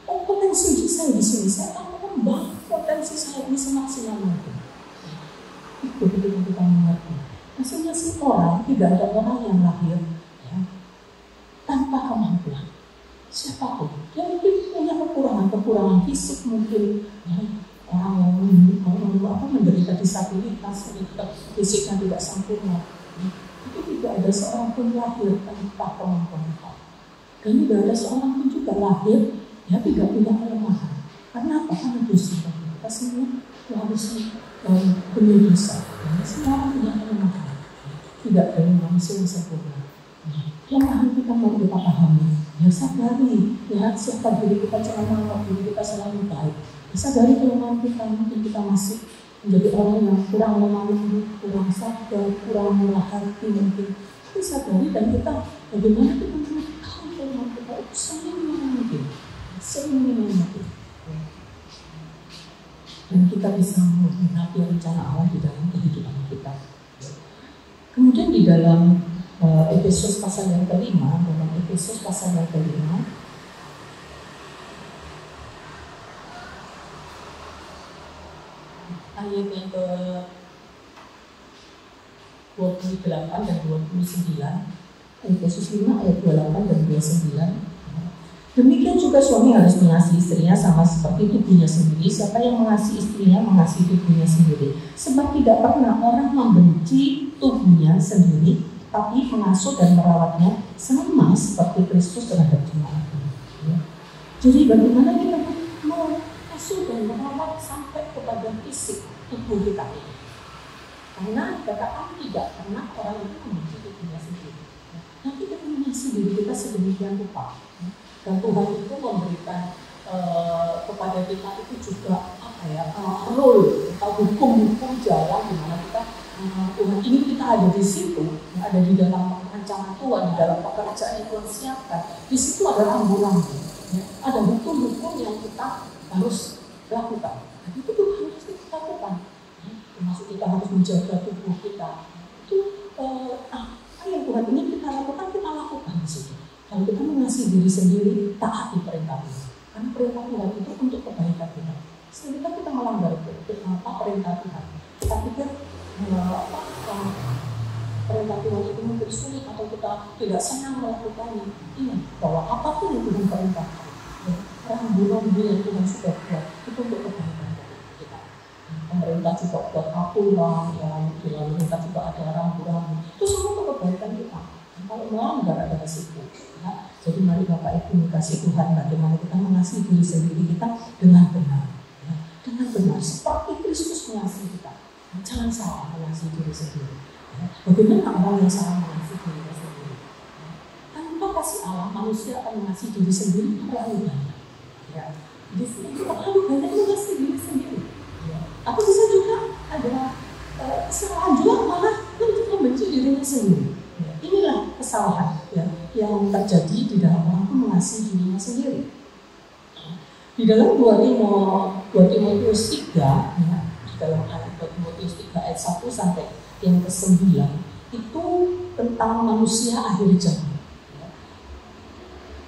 Oh, potensi saya di sini, saya akan mengembangkan potensi saya ini semaksimal mungkin. Itu ketika kita mengerti. Masing-masing orang, tidak ada orang yang lahir ya, tanpa kemampuan. Siapapun, dia mungkin punya kekurangan fisik mungkin, ya, orang yang menderita disabilitas, fisiknya tidak sempurna. Itu tidak ada seorang pun lahir tanpa kemampuan Allah. Dan tidak ada seorang pun juga lahir ya tidak punya kelemahan. Karena apa? Karena dosa. Kita semua harusnya punya dosa. Semua orang punya kelemahan. Tidak ada manusia yang sempurna. Kelemahan kita mau kita pahami. Ya sadari, ya siapa diri kita, jangan menganggap diri kita selalu baik. Sadari kelemahan kita, mungkin kita masih menjadi orang yang kurang lemah lembut, kurang sabar, kurang murah hati mungkin. Tapi sadari dan kita bagaimana kita menekan kelemahan kita itu seminimal mungkin, seminimal mungkin. Dan kita bisa menggenapi rencana Allah di dalam kehidupan kita. Kemudian di dalam Efesus pasal yang kelima, dalam Efesus pasal yang kelima, ayat yang ke-28 dan 29, Efesus 5 ayat 28 dan 29. Demikian juga suami harus mengasihi istrinya sama seperti tubuhnya sendiri. Siapa yang mengasihi istrinya mengasihi tubuhnya sendiri. Sebab tidak pernah orang membenci tubuhnya sendiri, tapi mengasuh dan merawatnya sama seperti Kristus terhadap jemaatnya. Ya. Jadi bagaimana kita mengasuh dan merawat sampai kepada fisik tubuh kita ini. Karena katakan tidak pernah orang itu membenci tubuhnya sendiri. Nanti kita mengasihi diri kita sedemikian rupa. Dan Tuhan itu memberikan kepada kita itu juga rule atau hukum-hukum jalan di mana kita Tuhan ini kita ada di situ, ada di dalam rancangan Tuhan, di dalam pekerjaan yang Tuhan siapkan. Di situ ada rambu-rambu, ya. Ada hukum-hukum yang kita harus lakukan. Dan itu Tuhan harus kita lakukan. Ya. Termasuk kita harus menjaga tubuh kita. Itu apa yang Tuhan ingin kita lakukan di situ. Kalau kita mengasihi diri sendiri, taati perintah Tuhan. Karena perintah Tuhan itu untuk kebaikan kita. Sehingga kita melanggar perintah Tuhan. Kita pikir perintah Tuhan itu mungkin sulit atau kita tidak senang melakukannya. Ingat bahwa apapun yang Tuhan perintahkan, rambu-rambu yang Tuhan sudah buat itu untuk kebaikan kita. Pemerintah juga buat aturan, yang pemerintah juga ada rambu-rambu. Itu semua untuk kebaikan kita. Kalau melanggar ada resiko. Ya. Jadi mari Bapak Ibu kasih Tuhan bagaimana kita mengasihi diri sendiri kita dengan benar. Ya. Dengan benar seperti Kristus mengasihi kita. Jangan salah mengasihi diri sendiri. Ya. Bagaimana orang yang salah mengasihi diri sendiri? Ya. Tanpa kasih Allah, manusia akan mengasihi diri sendiri terlalu banyak. Ya. Jadi kita terlalu banyak mengasihi diri sendiri. Ya. Atau bisa juga ada kesalahan juga malah untuk membenci dirinya sendiri. Ya. Inilah kesalahan ya, yang terjadi di dalam orang itu mengasihi dirinya sendiri. Di dalam 2 Timotius 3, ya, di dalam ayat 2 Timotius 3 ayat 1 sampai yang ke-9 itu tentang manusia akhir zaman. Ya.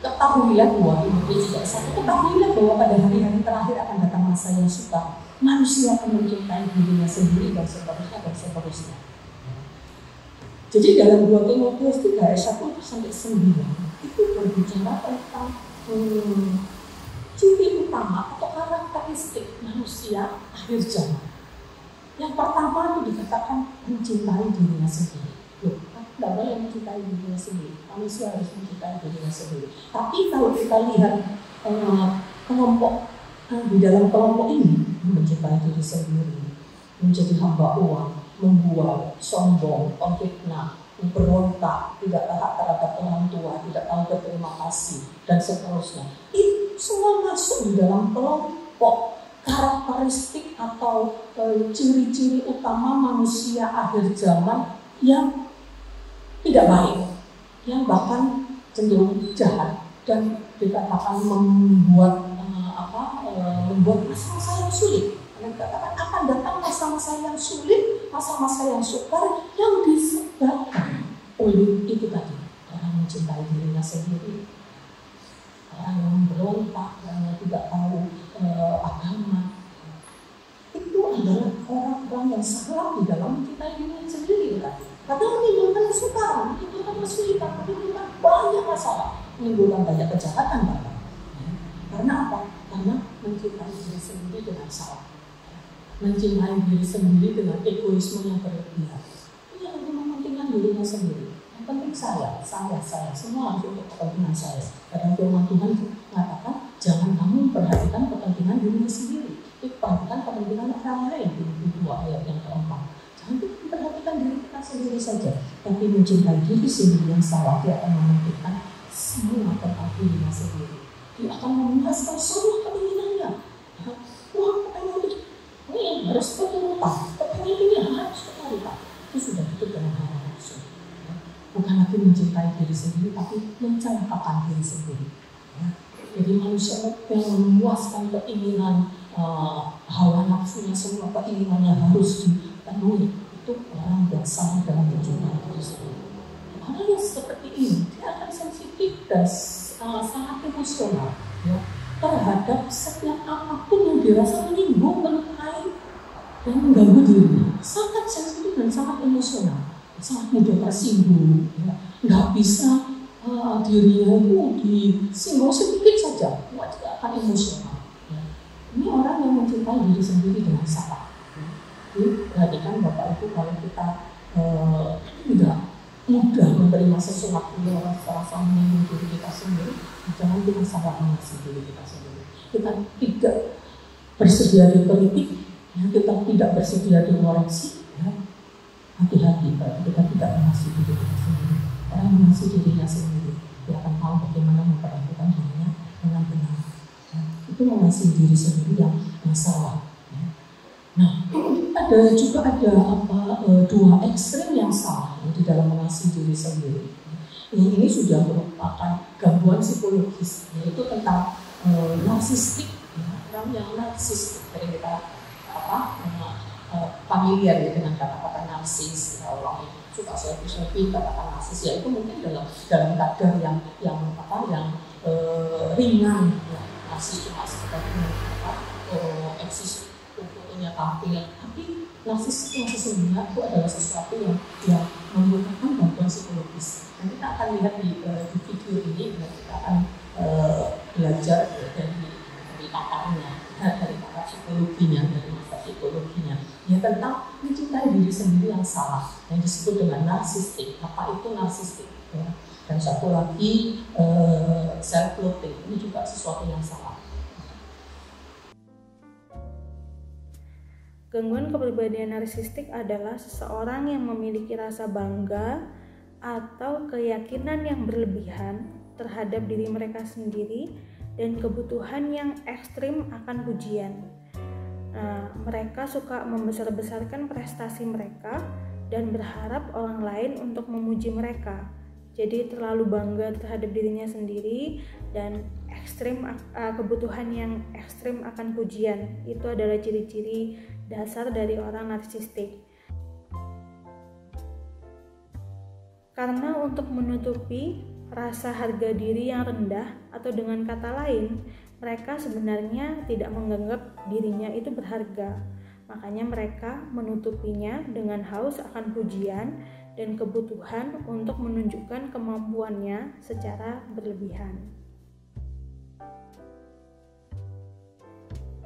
Ketahuilah 2 Timotius 3 ayat 1, ketahuilah bahwa pada hari-hari terakhir akan datang masa yang sukar. Manusia akan mencintai dirinya sendiri dan seterusnya dan seterusnya. Jadi dalam 2 Timotius 3 ayat 1 sampai 9 itu berbicara tentang ciri utama atau karakteristik manusia akhir zaman. Yang pertama itu dikatakan mencintai dirinya sendiri. Loh, tidak boleh mencintai dirinya sendiri. Manusia harus mencintai dirinya sendiri. Tapi kalau kita lihat kelompok di dalam kelompok ini, mencintai diri sendiri, menjadi hamba uang, membual, sombong, pemfitnah, memberontak, tidak taat terhadap orang tua, tidak tahu berterima kasih, dan seterusnya. Itu semua masuk di dalam kelompok karakteristik atau ciri-ciri utama manusia akhir zaman yang tidak baik, yang bahkan cenderung jahat dan dikatakan membuat masa-masa yang sulit. Dan dikatakan akan datang masa-masa yang sulit, masa-masa yang sukar yang disebabkan oleh itu tadi, orang mencintai dirinya sendiri, orang yang memberontak, orang yang tidak tahu agama. Itu adalah orang-orang yang salah di dalam mencintai dirinya sendiri tadi. Padahal menimbulkan kesukaran, menimbulkan kesulitan, menimbulkan banyak masalah, menimbulkan banyak kejahatan bahkan. Karena apa? Karena mencintai diri sendiri dengan salah, mencintai diri sendiri dengan egoisme yang berlebihan. Dia lebih mementingkan dirinya sendiri. Yang penting saya, semua harus untuk kepentingan saya. Kadang firman Tuhan mengatakan, jangan kamu perhatikan kepentingan dirinya sendiri, tapi perhatikan kepentingan orang lain. Di 2 ayat yang keempat. Jangan perhatikan diri kita sendiri saja, tapi mencintai diri sendiri yang salah, dia akan mementingkan semua tentang dirinya sendiri. Dia akan memuaskan semua keinginannya. Wah, ini harus keturutan, kepengen ini harus keturutan. Itu sudah hidup dengan hawa nafsu. Bukan lagi mencintai diri sendiri, tapi mencelakakan diri sendiri. Jadi manusia yang memuaskan keinginan hawa nafsunya, semua keinginannya harus dipenuhi. Itu orang yang salah dalam mencintai diri sendiri. Orang yang seperti ini, dia akan sensitif dan sangat emosional ya, terhadap setiap apapun yang dirasa menyinggung, melukai, dan mengganggu dirinya. Sangat sensitif dan sangat emosional, sangat mudah tersinggung. Ya. Nggak bisa dirinya itu disinggung sedikit saja, juga akan emosional. Ya. Ini orang yang mencintai diri sendiri dengan salah. Jadi perhatikan Bapak Ibu, kalau kita tidak mudah menerima sesuatu yang rasa menyinggung diri kita sendiri, jangan kita salah mengasihi diri kita sendiri. Kita tidak bersedia dikritik, ya, kita tidak bersedia dikoreksi, ya. Hati-hati kalau kita tidak mengasihi diri kita sendiri. Orang mengasihi dirinya sendiri, dia akan tahu bagaimana memperlakukan dirinya dengan benar. Ya. Itu mengasihi diri sendiri yang salah. Ya. Nah, ada 2 ekstrem yang salah di dalam mengasihi diri sendiri. Ini sudah merupakan gangguan psikologis, yaitu tentang narsistik, ya, orang yang narsis. Jadi kita familiar ya dengan kata-kata narsis, orang yang suka selfie, kata-kata narsis, ya itu mungkin dalam kadar yang ringan. Ya. Narsis cuma seperti eksis fotonya tampil, tapi narsis yang sesungguhnya itu adalah sesuatu yang merupakan gangguan psikologis. Dan kita akan lihat di video ini, dan kita akan belajar dari pakarnya, dari pakar psikologinya, dari masa psikologinya, ya tentang mencintai diri sendiri yang salah, yang disebut dengan narsistik. Apa itu narsistik? Ya. Dan satu lagi self-loathing, ini juga sesuatu yang salah. Gangguan kepribadian narsistik adalah seseorang yang memiliki rasa bangga atau keyakinan yang berlebihan terhadap diri mereka sendiri dan kebutuhan yang ekstrim akan pujian. Mereka suka membesar-besarkan prestasi mereka dan berharap orang lain untuk memuji mereka. Jadi terlalu bangga terhadap dirinya sendiri dan kebutuhan yang ekstrim akan pujian. Itu adalah ciri-ciri dasar dari orang narsistik. Karena untuk menutupi rasa harga diri yang rendah, atau dengan kata lain, mereka sebenarnya tidak menganggap dirinya itu berharga. Makanya mereka menutupinya dengan haus akan pujian dan kebutuhan untuk menunjukkan kemampuannya secara berlebihan.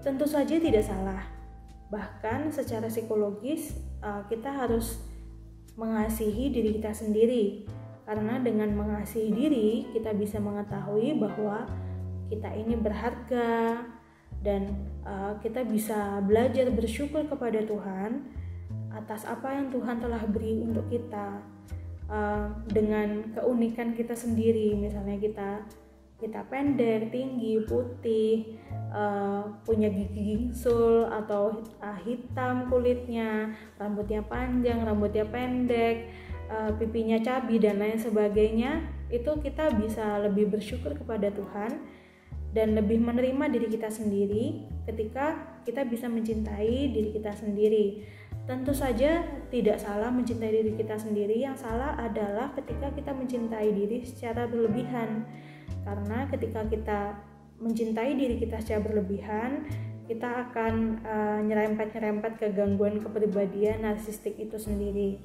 Tentu saja tidak salah. Bahkan secara psikologis kita harus mengasihi diri kita sendiri. Karena dengan mengasihi diri kita bisa mengetahui bahwa kita ini berharga dan kita bisa belajar bersyukur kepada Tuhan atas apa yang Tuhan telah beri untuk kita, dengan keunikan kita sendiri. Misalnya kita pendek, tinggi, putih, punya gigi gingsul atau hitam kulitnya, rambutnya panjang, rambutnya pendek, pipinya cabi dan lain sebagainya. Itu kita bisa lebih bersyukur kepada Tuhan dan lebih menerima diri kita sendiri ketika kita bisa mencintai diri kita sendiri. Tentu saja tidak salah mencintai diri kita sendiri. Yang salah adalah ketika kita mencintai diri secara berlebihan. Karena ketika kita mencintai diri kita secara berlebihan, kita akan nyerempet-nyerempet ke gangguan kepribadian narsistik itu sendiri.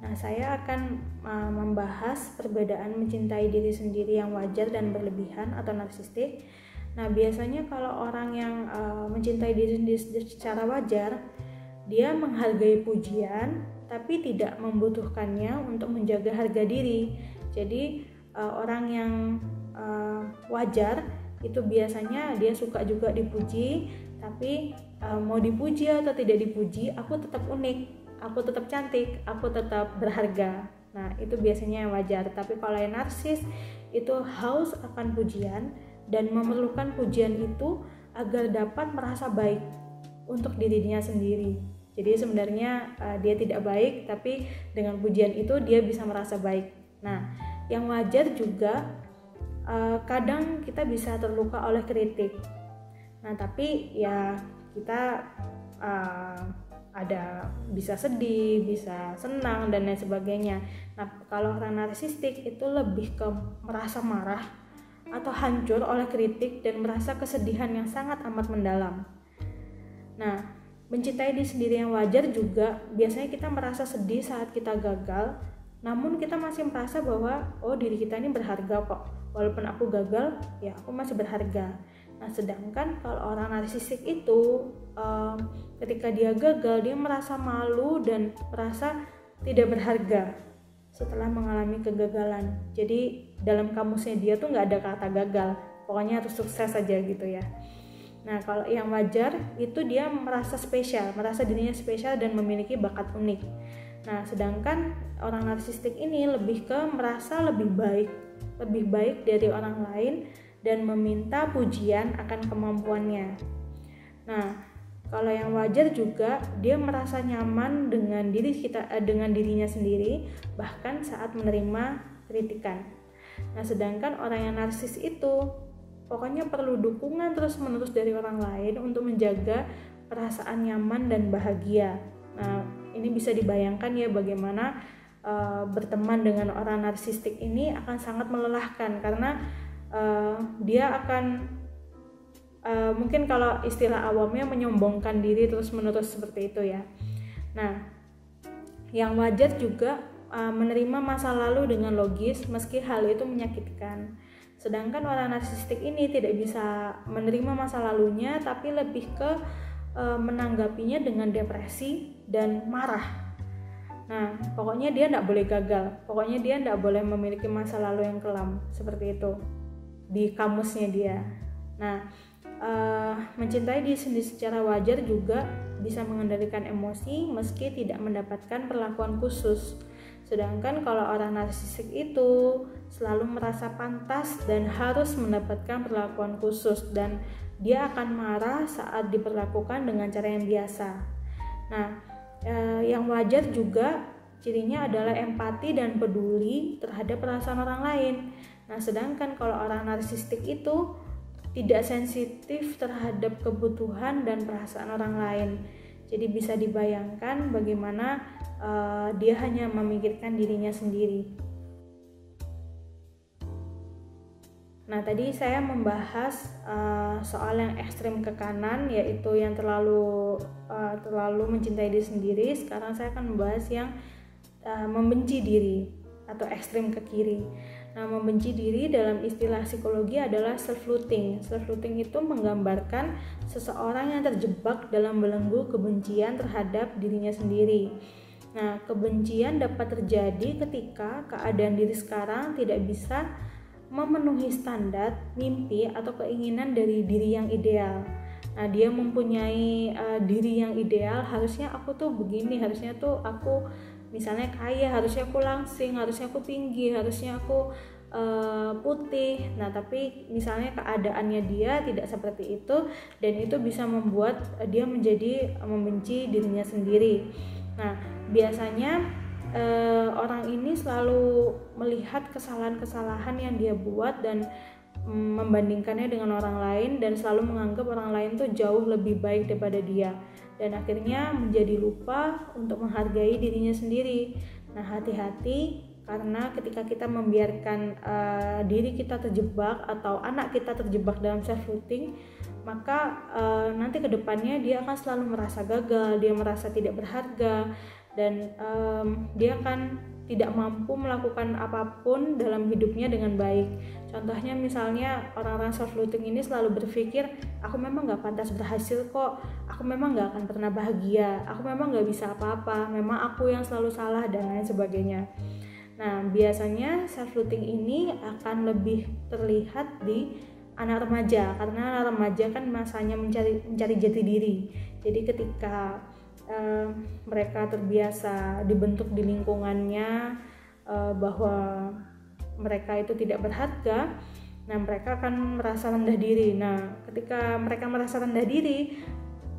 Nah, saya akan membahas perbedaan mencintai diri sendiri yang wajar dan berlebihan atau narsistik. Nah, biasanya kalau orang yang mencintai diri sendiri secara wajar, dia menghargai pujian tapi tidak membutuhkannya untuk menjaga harga diri. Jadi orang yang wajar itu biasanya dia suka juga dipuji, tapi mau dipuji atau tidak dipuji, aku tetap unik, aku tetap cantik, aku tetap berharga. Nah, itu biasanya yang wajar. Tapi kalau yang narsis itu haus akan pujian dan memerlukan pujian itu agar dapat merasa baik untuk dirinya sendiri. Jadi sebenarnya dia tidak baik, tapi dengan pujian itu dia bisa merasa baik. Nah, yang wajar juga kadang kita bisa terluka oleh kritik. Nah, tapi ya kita ada bisa sedih, bisa senang dan lain sebagainya. Nah, kalau orang narsistik itu lebih ke merasa marah atau hancur oleh kritik dan merasa kesedihan yang sangat amat mendalam. Nah, mencintai diri sendiri yang wajar juga biasanya kita merasa sedih saat kita gagal, namun kita masih merasa bahwa diri kita ini berharga kok. Walaupun aku gagal, ya aku masih berharga. Nah, sedangkan kalau orang narsistik itu ketika dia gagal, dia merasa malu dan merasa tidak berharga setelah mengalami kegagalan. Jadi dalam kamusnya dia tuh nggak ada kata gagal, pokoknya harus sukses saja gitu ya. Nah, kalau yang wajar itu dia merasa spesial, merasa dirinya spesial dan memiliki bakat unik. Nah, sedangkan orang narsistik ini lebih ke merasa lebih baik dari orang lain dan meminta pujian akan kemampuannya. Nah, kalau yang wajar juga dia merasa nyaman dengan dirinya sendiri, bahkan saat menerima kritikan. Nah, sedangkan orang yang narsis itu pokoknya perlu dukungan terus-menerus dari orang lain untuk menjaga perasaan nyaman dan bahagia. Nah, ini bisa dibayangkan ya bagaimana berteman dengan orang narsistik ini akan sangat melelahkan karena dia akan mungkin kalau istilah awamnya menyombongkan diri terus-menerus seperti itu ya. Nah, yang wajar juga menerima masa lalu dengan logis meski hal itu menyakitkan. Sedangkan orang narsistik ini tidak bisa menerima masa lalunya tapi lebih ke menanggapinya dengan depresi dan marah. Nah, pokoknya dia tidak boleh gagal, pokoknya dia tidak boleh memiliki masa lalu yang kelam, seperti itu di kamusnya dia. Nah, mencintai diri sendiri secara wajar juga bisa mengendalikan emosi meski tidak mendapatkan perlakuan khusus. Sedangkan kalau orang narsistik itu selalu merasa pantas dan harus mendapatkan perlakuan khusus dan dia akan marah saat diperlakukan dengan cara yang biasa. Nah, yang wajar juga cirinya adalah empati dan peduli terhadap perasaan orang lain. Nah, sedangkan kalau orang narsistik itu tidak sensitif terhadap kebutuhan dan perasaan orang lain. Jadi bisa dibayangkan bagaimana dia hanya memikirkan dirinya sendiri. Nah, tadi saya membahas soal yang ekstrim ke kanan, yaitu yang terlalu mencintai diri sendiri. Sekarang saya akan membahas yang membenci diri atau ekstrim ke kiri. Nah, membenci diri dalam istilah psikologi adalah self-loathing. Self-loathing itu menggambarkan seseorang yang terjebak dalam belenggu kebencian terhadap dirinya sendiri. Nah, kebencian dapat terjadi ketika keadaan diri sekarang tidak bisa memenuhi standar, mimpi, atau keinginan dari diri yang ideal. Nah, dia mempunyai diri yang ideal, harusnya aku tuh begini, harusnya tuh aku misalnya kaya, harusnya aku langsing, harusnya aku tinggi, harusnya aku putih. Nah, tapi misalnya keadaannya dia tidak seperti itu, dan itu bisa membuat dia menjadi membenci dirinya sendiri. Nah, biasanya orang ini selalu melihat kesalahan-kesalahan yang dia buat dan membandingkannya dengan orang lain, dan selalu menganggap orang lain tuh jauh lebih baik daripada dia, dan akhirnya menjadi lupa untuk menghargai dirinya sendiri. Nah, hati-hati, karena ketika kita membiarkan diri kita terjebak atau anak kita terjebak dalam self-loathing, maka nanti kedepannya dia akan selalu merasa gagal, dia merasa tidak berharga, dan dia akan tidak mampu melakukan apapun dalam hidupnya dengan baik. Contohnya misalnya orang-orang self-loathing ini selalu berpikir, aku memang gak pantas berhasil kok, aku memang gak akan pernah bahagia, aku memang gak bisa apa-apa, memang aku yang selalu salah, dan lain sebagainya. Nah, biasanya self-loathing ini akan lebih terlihat di anak remaja, karena anak remaja kan masanya mencari jati diri. Jadi ketika mereka terbiasa dibentuk di lingkungannya bahwa mereka itu tidak berharga, nah mereka akan merasa rendah diri. Nah, ketika mereka merasa rendah diri,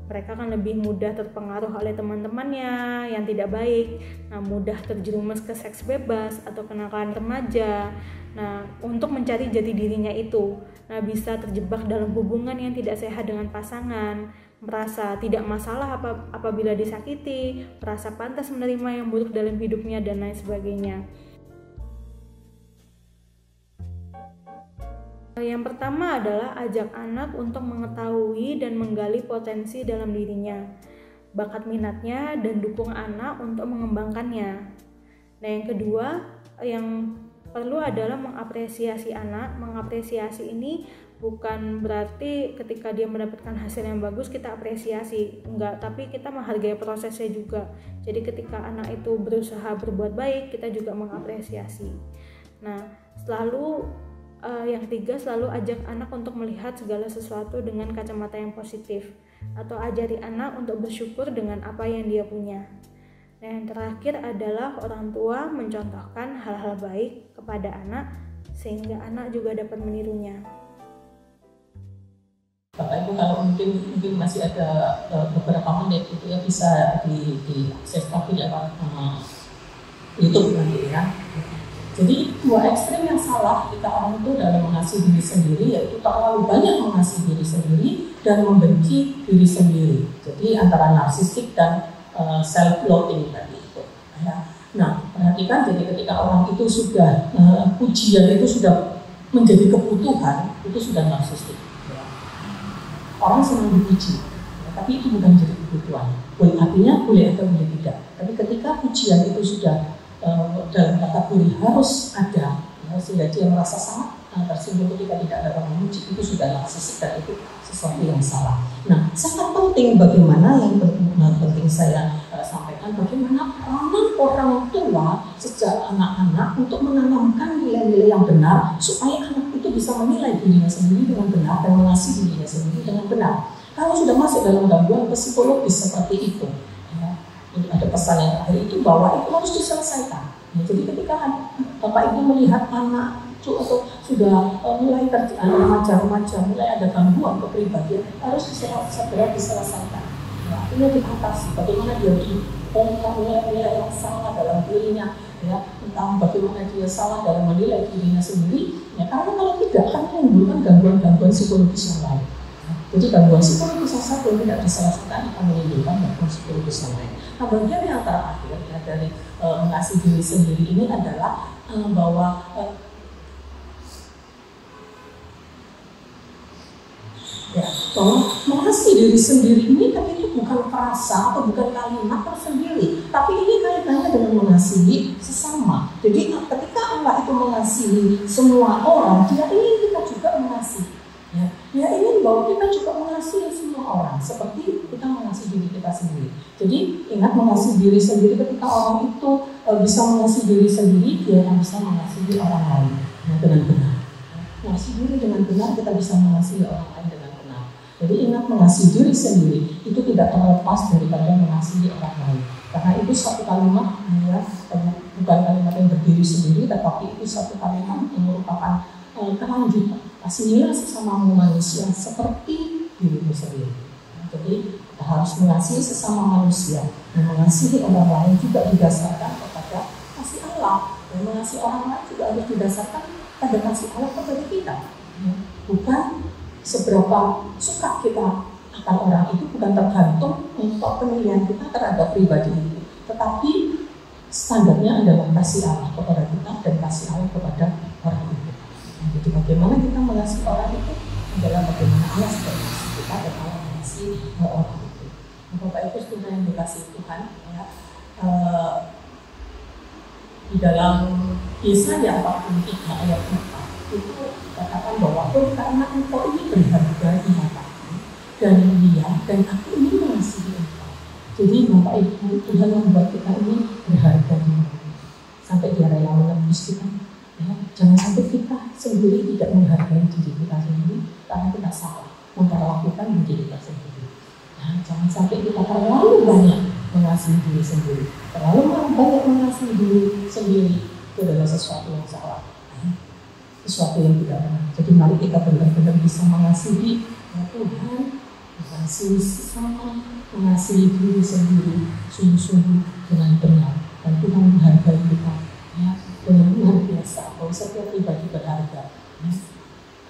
mereka akan lebih mudah terpengaruh oleh teman-temannya yang tidak baik. Nah, mudah terjerumus ke seks bebas atau kenakalan remaja. Nah, untuk mencari jati dirinya itu, nah bisa terjebak dalam hubungan yang tidak sehat dengan pasangan, merasa tidak masalah apabila disakiti, merasa pantas menerima yang buruk dalam hidupnya, dan lain sebagainya. Yang pertama adalah ajak anak untuk mengetahui dan menggali potensi dalam dirinya, bakat minatnya, dan dukung anak untuk mengembangkannya. Nah, yang kedua yang perlu adalah mengapresiasi anak. Mengapresiasi ini bukan berarti ketika dia mendapatkan hasil yang bagus kita apresiasi, enggak, tapi kita menghargai prosesnya juga. Jadi ketika anak itu berusaha berbuat baik, kita juga mengapresiasi. Nah, yang ketiga, selalu ajak anak untuk melihat segala sesuatu dengan kacamata yang positif, atau ajari anak untuk bersyukur dengan apa yang dia punya. Nah, yang terakhir adalah orang tua mencontohkan hal-hal baik kepada anak sehingga anak juga dapat menirunya. Bapak Ibu, kalau mungkin masih ada beberapa menit itu ya, bisa diakses lagi lewat YouTube nanti ya. Jadi dua ekstrem yang salah kita orang itu dalam mengasihi diri sendiri, yaitu terlalu banyak mengasihi diri sendiri dan membenci diri sendiri. Jadi antara narsistik dan self-loathing tadi itu. Ya. Nah, perhatikan, jadi ketika orang itu sudah pujian itu sudah menjadi kebutuhan, itu sudah narsistik. Orang senang dipuji, tapi itu bukan jadi kebutuhan. Artinya boleh atau boleh tidak. Tapi ketika pujian itu sudah dalam kategori harus ada, ya, sehingga dia merasa sangat tersinggung ketika tidak ada orang memuji, itu sudah narsistik dan itu sesuatu yang salah. Nah, sangat penting bagaimana yang penting saya sampaikan, bagaimana peran orang tua sejak anak-anak untuk menanamkan nilai-nilai yang benar supaya anak itu bisa menilai dirinya sendiri dengan benar dan mengasihi dirinya sendiri dengan benar. Kalau sudah masuk dalam gangguan psikologis seperti itu, ya, ada pesan yang terakhir itu bahwa itu harus diselesaikan. Ya, jadi ketika Bapak Ibu melihat anak itu atau sudah mulai remaja-remaja mulai ada gangguan kepribadian, harus segera diselesaikan. Ya, ini diatasi. Bagaimana dia dibongkar nilai-nilai yang salah dalam dirinya, ya, tentang bagaimana dia salah dalam menilai dirinya sendiri. Ya, karena kalau tidak akan menimbulkan gangguan-gangguan psikologis yang lain. Jadi gangguan psikologis yang satu yang tidak diselesaikan akan menimbulkan gangguan psikologis yang lain. Nah, bagian yang terakhir ya, dari mengasihi diri sendiri ini adalah bahwa bahwa mengasihi diri sendiri ini kan itu bukan frasa atau bukan kalimat tersendiri, tapi ini kaitannya dengan mengasihi sesama. Jadi ketika Allah itu mengasihi semua orang, Dia ingin kita juga mengasihi. Ya, Dia ingin bahwa kita juga mengasihi semua orang seperti kita mengasihi diri kita sendiri. Jadi ingat, mengasihi diri sendiri, ketika orang itu bisa mengasihi diri sendiri, dia akan bisa mengasihi orang lain dengan benar. Mengasihi diri dengan benar, kita bisa mengasihi orang lain dengan benar. Jadi ingat, mengasihi diri sendiri itu tidak terlepas daripada mengasihi orang lain. Karena itu satu kalimat, ya, bukan kalimat yang berdiri sendiri, tetapi itu satu kalimat yang merupakan kelanjutan. Kasihilah sesamamu manusia seperti dirimu sendiri. Jadi kita harus mengasihi sesama manusia, dan mengasihi orang lain juga didasarkan kepada kasih Allah. Dan mengasihi orang lain juga harus didasarkan pada kasih Allah kepada kita. Bukan seberapa suka kita akan orang itu, bukan tergantung untuk penilaian kita terhadap pribadi itu, tetapi standarnya adalah kasih Allah kepada kita dan kasih Allah kepada orang itu. Jadi bagaimana kita mengasihi orang itu adalah bagaimana Allah seperti kita dan Allah mengasihi orang itu. Bapak Ibu saudara yang dikasihi Tuhan, ya, di dalam Yesaya 43 ayat 4 itu katakan bahwa karena engkau ini berharga di mataku dan mulia, dan aku ini mengasihi engkau. Jadi Bapak Ibu, Tuhan membuat kita ini berharga di mataku sampai Dia rela menembus kita. Ya, jangan sampai kita sendiri tidak menghargai diri kita sendiri karena kita salah memperlakukan diri kita sendiri. Nah, jangan sampai kita terlalu banyak mengasihi diri sendiri. Terlalu banyak mengasihi diri sendiri itu adalah sesuatu yang salah, sesuatu yang tidak benar. Jadi mari kita benar-benar bisa mengasihi Tuhan, mengasihi sesama, mengasihi diri sendiri sungguh-sungguh dengan benar, dan Tuhan menghargai kita, ya, dengan luar biasa. Bahwa setiap pribadi berharga.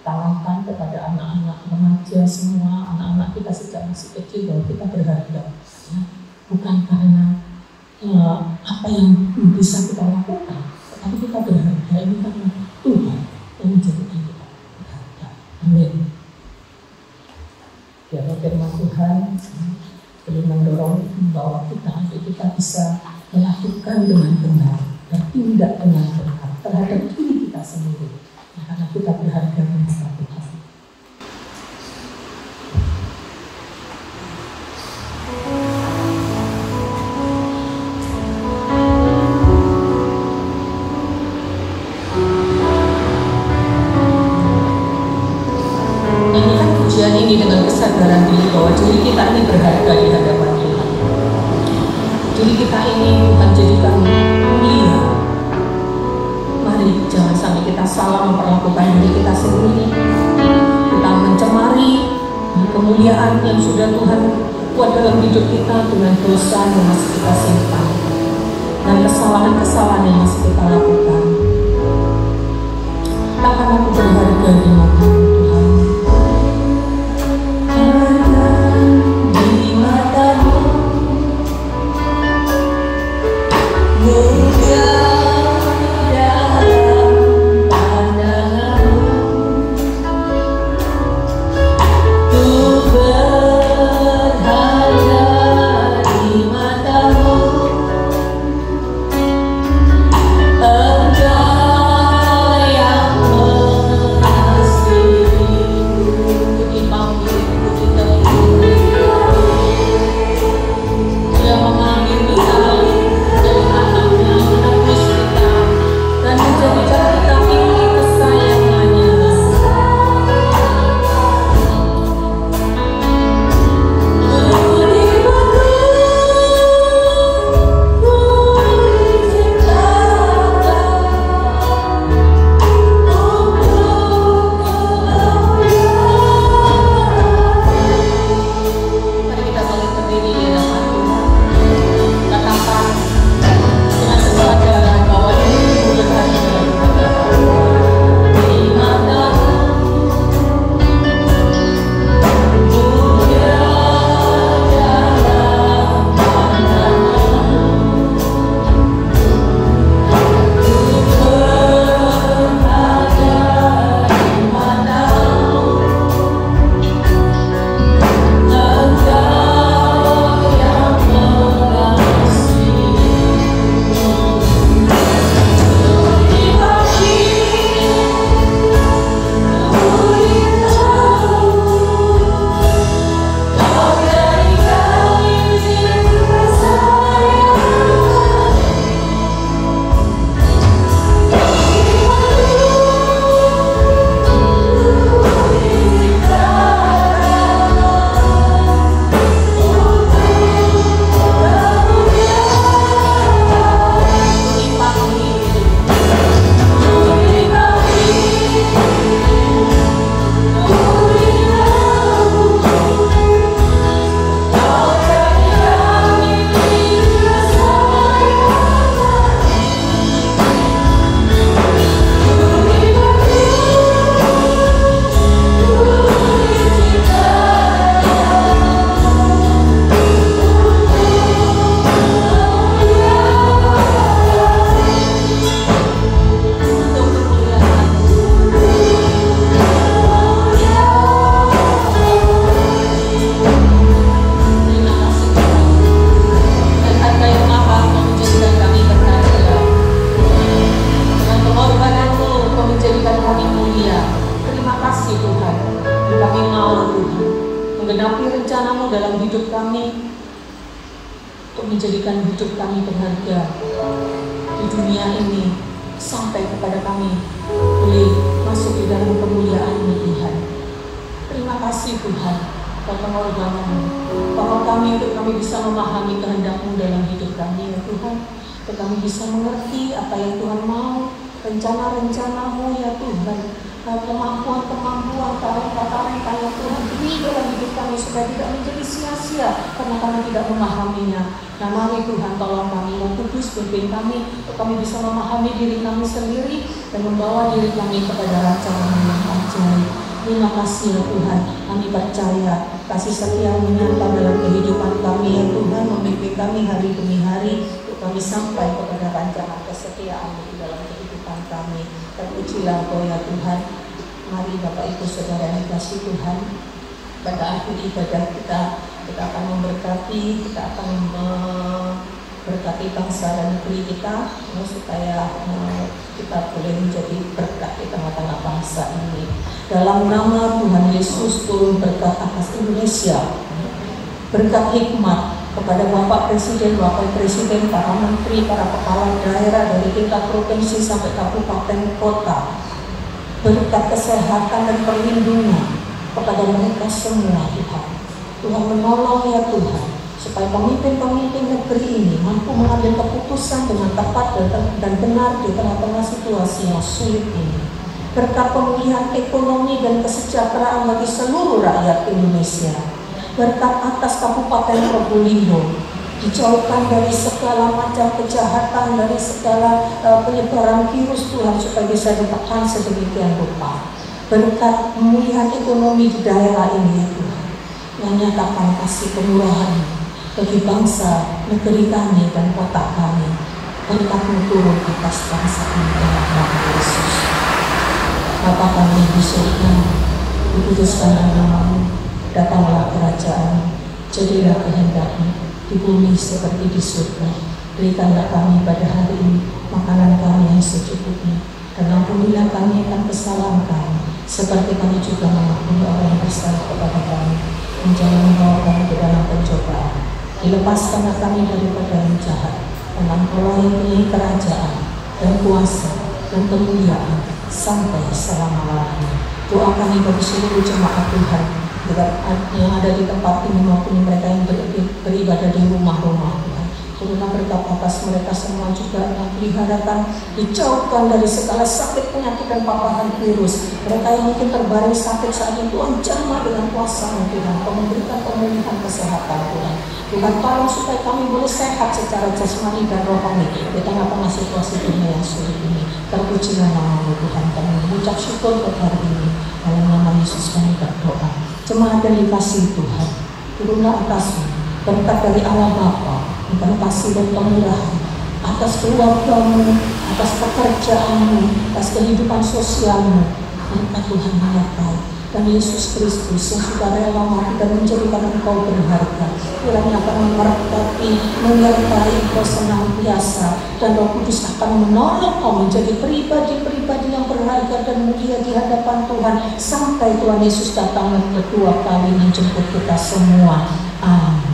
Tanamkan kepada anak-anak remaja semua, anak-anak kita sejak masih kecil bahwa kita berharga. Ya, bukan karena apa yang bisa kita lakukan, tetapi kita berharga ini karena Tuhan yang menjadikan kita berharga. Amin. Ya, firman Tuhan belum mendorong membawa kita untuk kita bisa melakukan dengan benar dan tindak dengan benar terhadap diri kita sendiri, ya, karena kita berharga di mata Tuhan. Nyanyikan pujian ini dengan kesadaran diri bahwa diri kita ini berharga di hadapan Tuhan. Diri kita ini Tuhan jadikan mulia. Mari jangan sampai kita salah memperlakukan diri kita sendiri. Kita mencemari kemuliaan yang sudah Tuhan buat dalam hidup kita dengan dosa yang masih kita simpan dan kesalahan-kesalahan yang masih kita lakukan. Takkan aku berharga di mata-Mu Tuhan. Di mata-Mu mulia dalam pandangan-Mu, ku berharga di mata-Mu. Engkau yang mengasihi untuk menjadikan hidup kami berharga di dunia ini, sampai kepada kami boleh masuk di dalam kemuliaan-Mu Tuhan. Terima kasih Tuhan, atas pengorbanan-Mu. Tolong kami untuk kami bisa memahami kehendak-Mu dalam hidup kami ya Tuhan, untuk kami bisa mengerti apa yang Tuhan mau, rencana-rencana-Mu ya Tuhan, kemampuan-kemampuan, talenta-talenta yang Tuhan beri dalam hidup kami, supaya tidak menjadi sia-sia karena kami tidak memahaminya. Nah mari Tuhan tolong kami, Roh Kudus pimpin kami untuk kami bisa memahami diri kami sendiri dan membawa diri kami kepada rancangan yang ajaib. Terima kasih ya Tuhan, kami percaya kasih setia-Mu nyata dalam kehidupan kami ya Tuhan, memimpin kami hari demi hari untuk kami sampai kepada rancangan kesetiaan-Mu di dalam kehidupan kami. Terpujilah Engkau ya Tuhan. Mari Bapak Ibu Saudara yang dikasihi Tuhan, pada akhir ibadah kita akan memberkati, kita akan memberkati bangsa dan negeri kita, supaya kita boleh menjadi berkat di tengah-tengah bangsa ini. Dalam nama Tuhan Yesus, turun berkat atas Indonesia, berkat hikmat kepada Bapak Presiden, Wakil Presiden, para menteri, para kepala daerah dari tingkat provinsi sampai kabupaten kota, berkat kesehatan dan perlindungan kepada mereka semua Tuhan. Tuhan menolong ya Tuhan, supaya pemimpin-pemimpin negeri ini mampu mengambil keputusan dengan tepat dan benar di tengah-tengah situasi yang sulit ini. Berkat pemulihan ekonomi dan kesejahteraan bagi seluruh rakyat Indonesia. Berkat atas Kabupaten Probolinggo, dijauhkan dari segala macam kejahatan, dari segala penyebaran virus Tuhan, supaya bisa ditekan sedemikian rupa. Berkat pemulihan ekonomi di daerah ini ya Tuhan, yang nyatakan kasih kemurahan bagi bangsa, negeri kami dan kota kami. Berkat-Mu turun atas bangsa ini dalam nama Yesus. Bapa kami di surga, dikuduskanlah nama-Mu, datanglah kerajaan-Mu, jadilah kehendak-Mu di bumi seperti di surga. Berikanlah kami pada hari ini makanan kami yang secukupnya, dan ampunilah kami akan kesalahan kami, seperti kami juga mengampuni orang yang bersalah kepada kami. Dan jangan membawa kami ke dalam pencobaan, dilepaskanlah kami daripada yang jahat. Dan Engkau yang punya kerajaan dan kuasa dan kemuliaan sampai selama-lamanya. Doa kami bagi seluruh jemaat Tuhan yang ada di tempat ini maupun mereka yang beribadah di rumah-rumah Tuhan. Turunlah berkat atas mereka semua juga, yang peliharakan, dijauhkan dari segala sakit, penyakit dan paparan virus. Mereka yang mungkin terbaring sakit saat ini, Tuhan jamah dengan kuasa-Mu Tuhan, Kau memberikan pemulihan kesehatan Tuhan. Tuhan tolong supaya kami boleh sehat secara jasmani dan rohani di tengah-tengah situasi dunia yang sulit ini. Terpujilah nama-Mu Tuhan, kami mengucap syukur pada hari ini. Dalam nama Yesus kami berdoa. Jemaat yang dikasihi Tuhan, turunlah atas-Mu berkat dari Allah Bapa, bukan kasih dan pemurahan atas keluarga-Mu, atas pekerjaan-Mu, atas kehidupan sosial-Mu. Berkat Tuhan menyertai, dan Yesus Kristus yang sudah rela mati dan menjadikan Engkau berharga, kiranya akan memberkati, menyertai Engkau senantiasa, dan Roh Kudus akan menolong Kau menjadi pribadi-pribadi yang berharga dan mulia di hadapan Tuhan sampai Tuhan Yesus datang kedua kali menjemput kita semua. Amin.